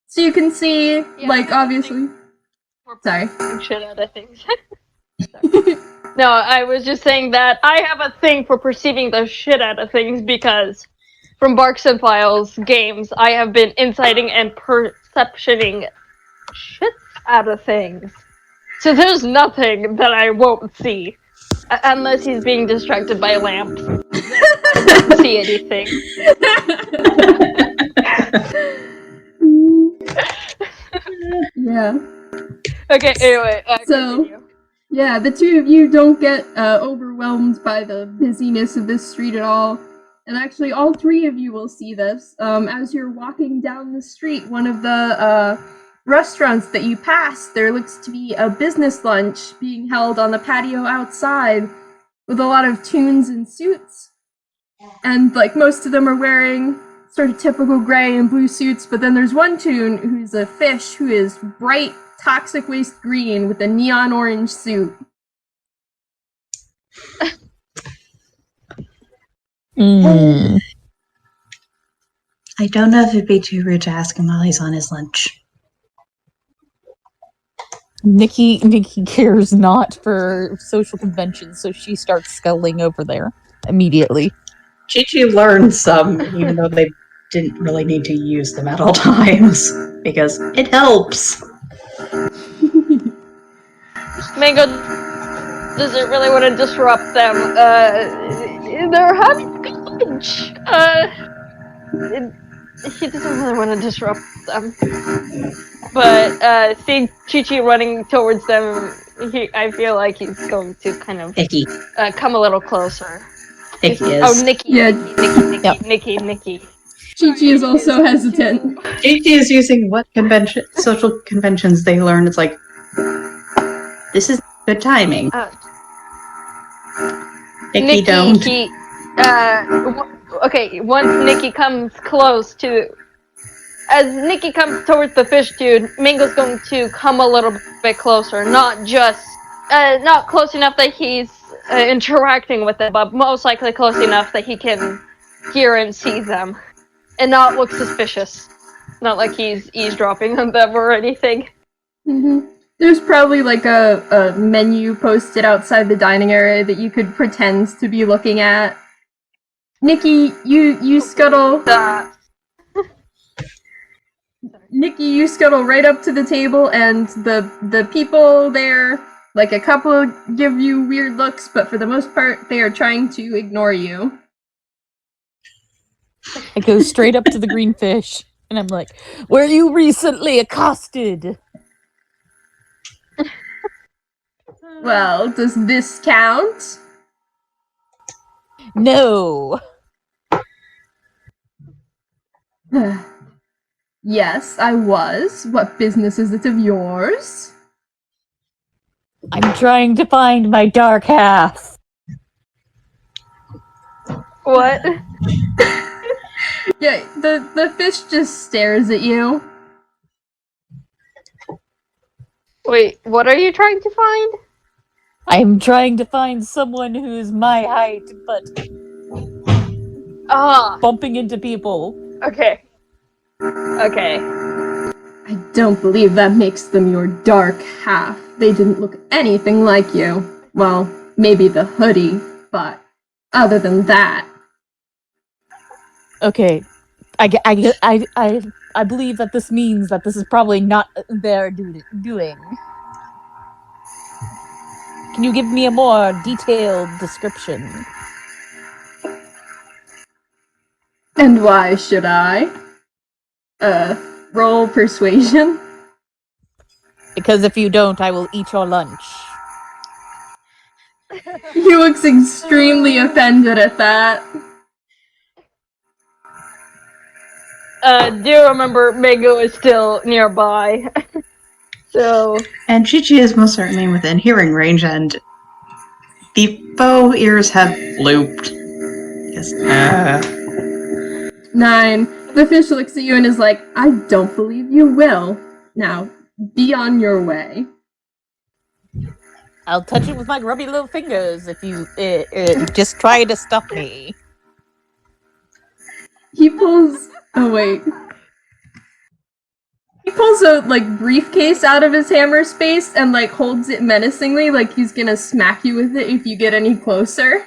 So you can see, like, obviously. Sorry.
Shit out of things. No, I was just saying that I have a thing for perceiving the shit out of things because from Barks and Files games, I have been inciting and perceptioning shit out of things. So there's nothing that I won't see. Unless he's being distracted by lamps. I won't see anything.
Yeah.
Okay, anyway.
So,
continue.
yeah, the two of you don't get overwhelmed by the busyness of this street at all. And actually, all three of you will see this. As you're walking down the street, one of the restaurants that you pass, there looks to be a business lunch being held on the patio outside with a lot of toons in suits. And, like, most of them are wearing sort of typical gray and blue suits, but then there's one toon who's a fish who is bright toxic waste green with a neon orange suit.
Mm.
I don't know if it'd be too rude to ask him while he's on his lunch.
Nicky cares not for social conventions, so she starts scuttling over there immediately.
Chichi learned some, even though they didn't really need to use them at all times, because it helps.
Mango doesn't really want to disrupt them. They're having lunch. He doesn't really want to disrupt them. But seeing Chichi running towards them, I feel like he's going to kind of
Icky.
come a little closer.
Icky is.
Oh, Nicky.
Yeah.
Nicky.
Chichi is also hesitant.
Chichi is using what social conventions they learned. It's like, this is good timing. Nicky don't.
Okay, once Nicky comes close to... As Nicky comes towards the fish dude, Mango's going to come a little bit closer. Not close enough that he's interacting with them, but most likely close enough that he can hear and see them. And not look suspicious. Not like he's eavesdropping on them or anything.
Mm-hmm. There's probably like a menu posted outside the dining area that you could pretend to be looking at. Nicky, you scuttle. Nicky, you scuttle right up to the table, and the people there, like a couple give you weird looks, but for the most part, they are trying to ignore you.
I go straight up to the green fish, and I'm like, "Were you recently accosted?"
Well, does this count?
No.
Yes, I was. What business is it of yours?
I'm trying to find my dark half.
What?
Yeah, the fish just stares at you.
Wait, what are you trying to find?
I'm trying to find someone who's my height, but
Ah,
bumping into people.
okay. Okay.
I don't believe that makes them your dark half. They didn't look anything like you. Well, maybe the hoodie, but other than that.
Okay, I believe that this means that this is probably not their doing. Can you give me a more detailed description?
And why should I? Roll persuasion.
Because if you don't, I will eat your lunch.
He looks extremely offended at that.
Do remember Mango is still nearby. So
And Chichi is most certainly within hearing range, and the bow ears have looped. Yes.
9. The fish looks at you and is like, I don't believe you will. Now, be on your way.
I'll touch it with my grubby little fingers if you just try to stop me.
He pulls. Oh, wait. He pulls a, briefcase out of his hammer space and, holds it menacingly, like he's gonna smack you with it if you get any closer.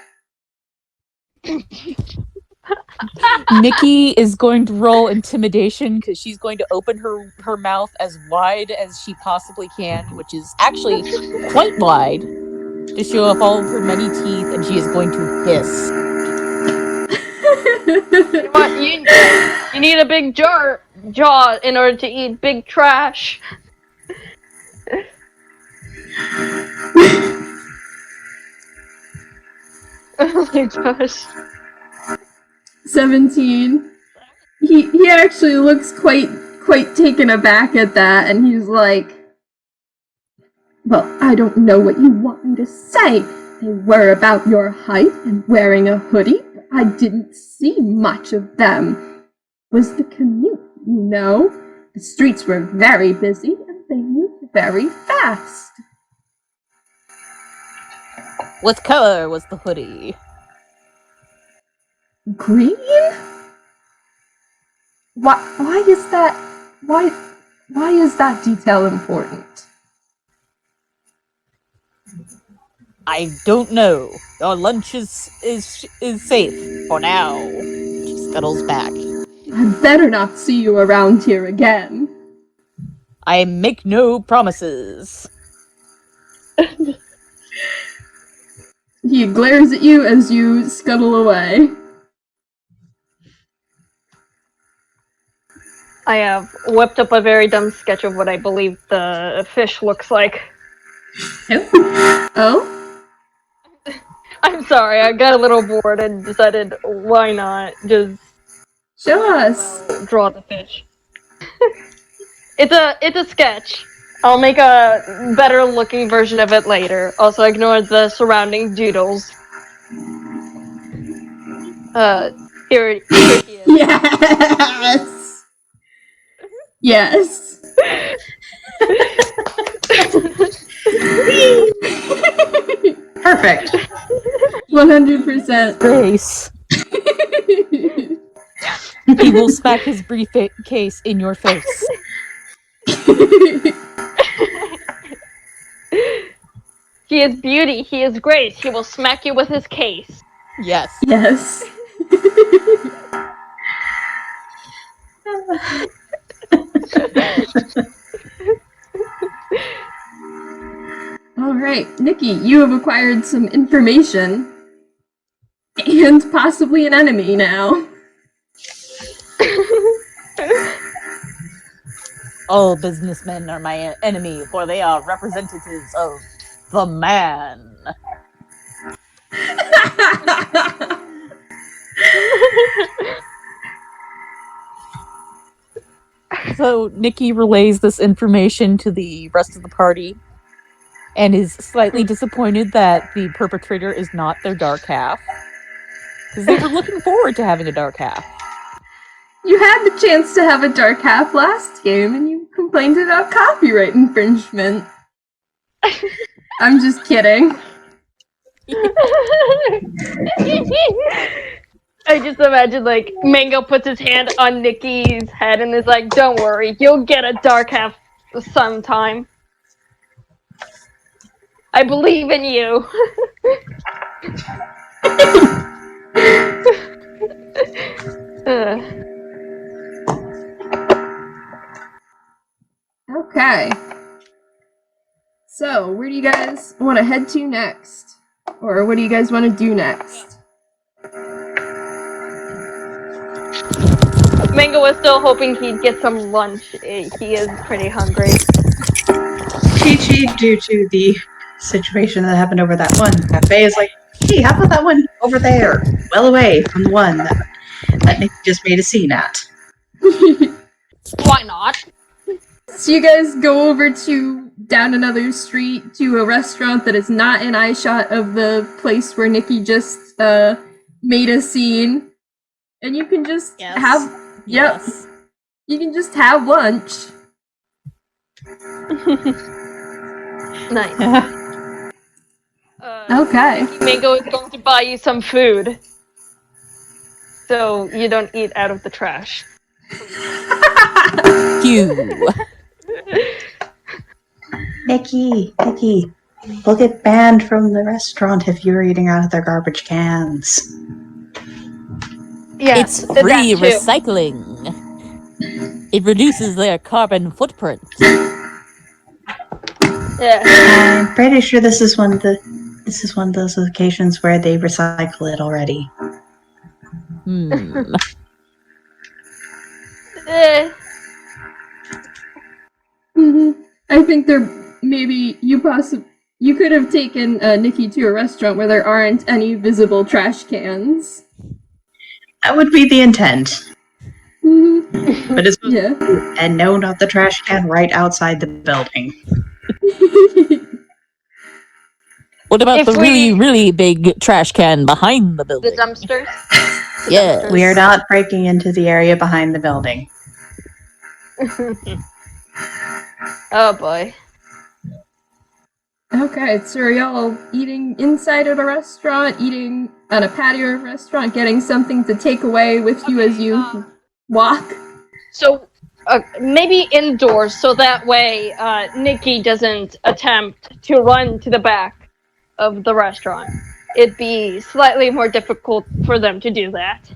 Nicky is going to roll intimidation because she's going to open her mouth as wide as she possibly can, which is actually quite wide, to show off all of her many teeth, and she is going to hiss.
you need a big jaw in order to eat big trash. Oh my gosh.
17. He actually looks quite taken aback at that, and he's like, well, I don't know what you want me to say. They were about your height and wearing a hoodie, but I didn't see much of them. It was the commute, you know. The streets were very busy, and they moved very fast.
What color was the hoodie?
Green? Why is that detail important?
I don't know. Your lunch is safe for now. She scuttles back.
I better not see you around here again.
I make no promises.
He glares at you as you scuttle away.
I have whipped up a very dumb sketch of what I believe the fish looks like.
Oh?
I'm sorry, I got a little bored and decided why not just
Show us.
draw the fish. It's a sketch. I'll make a better looking version of it later. Also ignore the surrounding doodles. Here he is.
Yes! Yes.
Perfect.
100%.
Grace. He will smack his briefcase in your face.
He is beauty, he is grace, he will smack you with his case.
Yes.
Yes. Alright, Nicky, you have acquired some information. And possibly an enemy now.
All businessmen are my enemy, for they are representatives of the man. So Nicky relays this information to the rest of the party. and is slightly disappointed that the perpetrator is not their dark half. Because they were looking forward to having a dark half.
You had the chance to have a dark half last game, and you complained about copyright infringement. I'm just kidding.
I just imagine, like, Mango puts his hand on Nicky's head and is like, don't worry, you'll get a dark half sometime. I believe in you.
Okay. So, where do you guys want to head to next? Or what do you guys want to do next?
Mango was still hoping he'd get some lunch. He is pretty hungry.
Chichi, due to the situation that happened over that one cafe, is like, hey, how about that one over there? Well away from the one that Nick just made a scene at.
Why not?
So you guys go over to down another street to a restaurant that is not an eye shot of the place where Nicky just made a scene. And you can just have
Yes.
you can just have lunch.
Nice.
Okay.
Mango is going to buy you some food. So you don't eat out of the trash.
Phew.
Nicky, we'll get banned from the restaurant if you're eating out of their garbage cans.
Yes,
It's free recycling. It reduces their carbon footprint.
Yeah.
I'm pretty sure this is one of those occasions where they recycle it already.
I think maybe you could have taken Nicky to a restaurant where there aren't any visible trash cans.
That would be the intent. But it's
Yeah.
and no, not the trash can right outside the building.
What about
If
the really,
we-
really big trash can behind the
The
building?
dumpsters?
Yes.
We are not breaking into the area behind the building.
Oh boy.
Okay, so are y'all eating inside of a restaurant, eating on a patio of a restaurant, getting something to take away with you as you walk?
So maybe indoors, so that way Nicky doesn't attempt to run to the back of the restaurant. It'd be slightly more difficult for them to do that.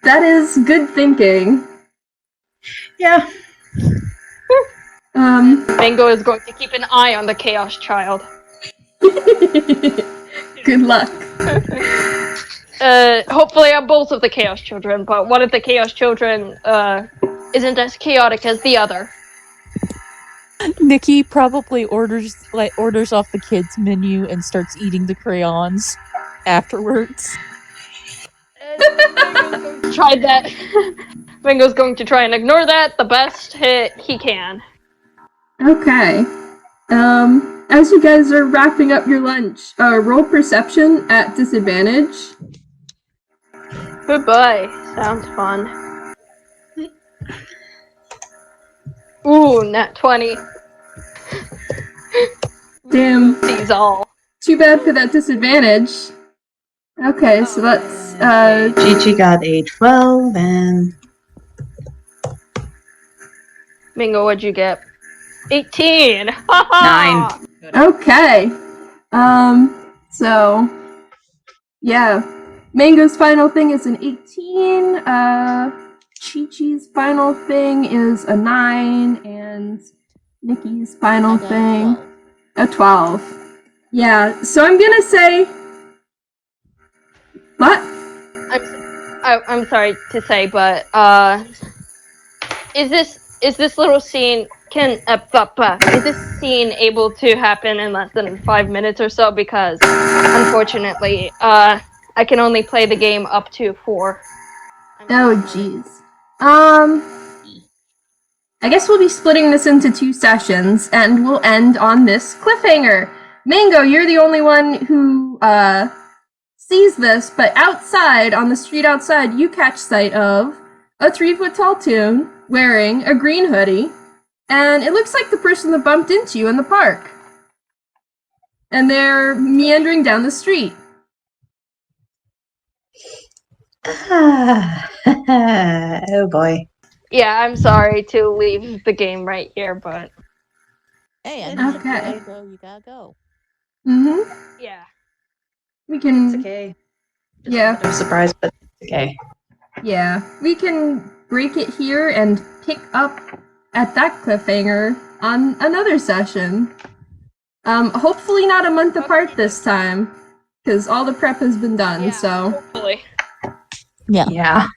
That is good thinking.
Yeah.
Mango is going to keep an eye on the Chaos Child.
Good luck.
Hopefully on both of the Chaos Children, but one of the Chaos Children isn't as chaotic as the other.
Nicky probably orders off the kids menu and starts eating the crayons afterwards.
Try that. Mango's going to try and ignore that the best he can.
Okay. As you guys are wrapping up your lunch, roll perception at disadvantage.
Goodbye. Sounds fun. Ooh, nat 20.
Damn.
These all.
Too bad for that disadvantage. Okay, so that's
Chichi got a 12 and
Mingo, what'd you get? 18!
9.
okay. So yeah. Mango's final thing is an 18, Chi-Chi's final thing is a 9, and Nicky's final thing a 12. Yeah, so I'm gonna say what?
I'm sorry to say, but is this little scene is this scene able to happen in less than 5 minutes or so? Because unfortunately, I can only play the game up to 4.
Oh jeez. I guess we'll be splitting this into 2 sessions, and we'll end on this cliffhanger. Mango, you're the only one who sees this, but outside, on the street outside, you catch sight of a 3-foot-tall toon wearing a green hoodie, and it looks like the person that bumped into you in the park. And they're meandering down the street.
Oh boy.
Yeah, I'm sorry to leave the game right here, but
Hey, I
It's
mean, if you
okay.
gotta go, you gotta go.
Mm-hmm.
yeah.
We can...
It's okay. Just
Yeah.
a bit of a surprise, but it's okay.
Yeah, we can break it here and pick up at that cliffhanger on another session. Hopefully not a month apart this time, because all the prep has been done,
Yeah,
so...
hopefully.
Yeah.
Yeah.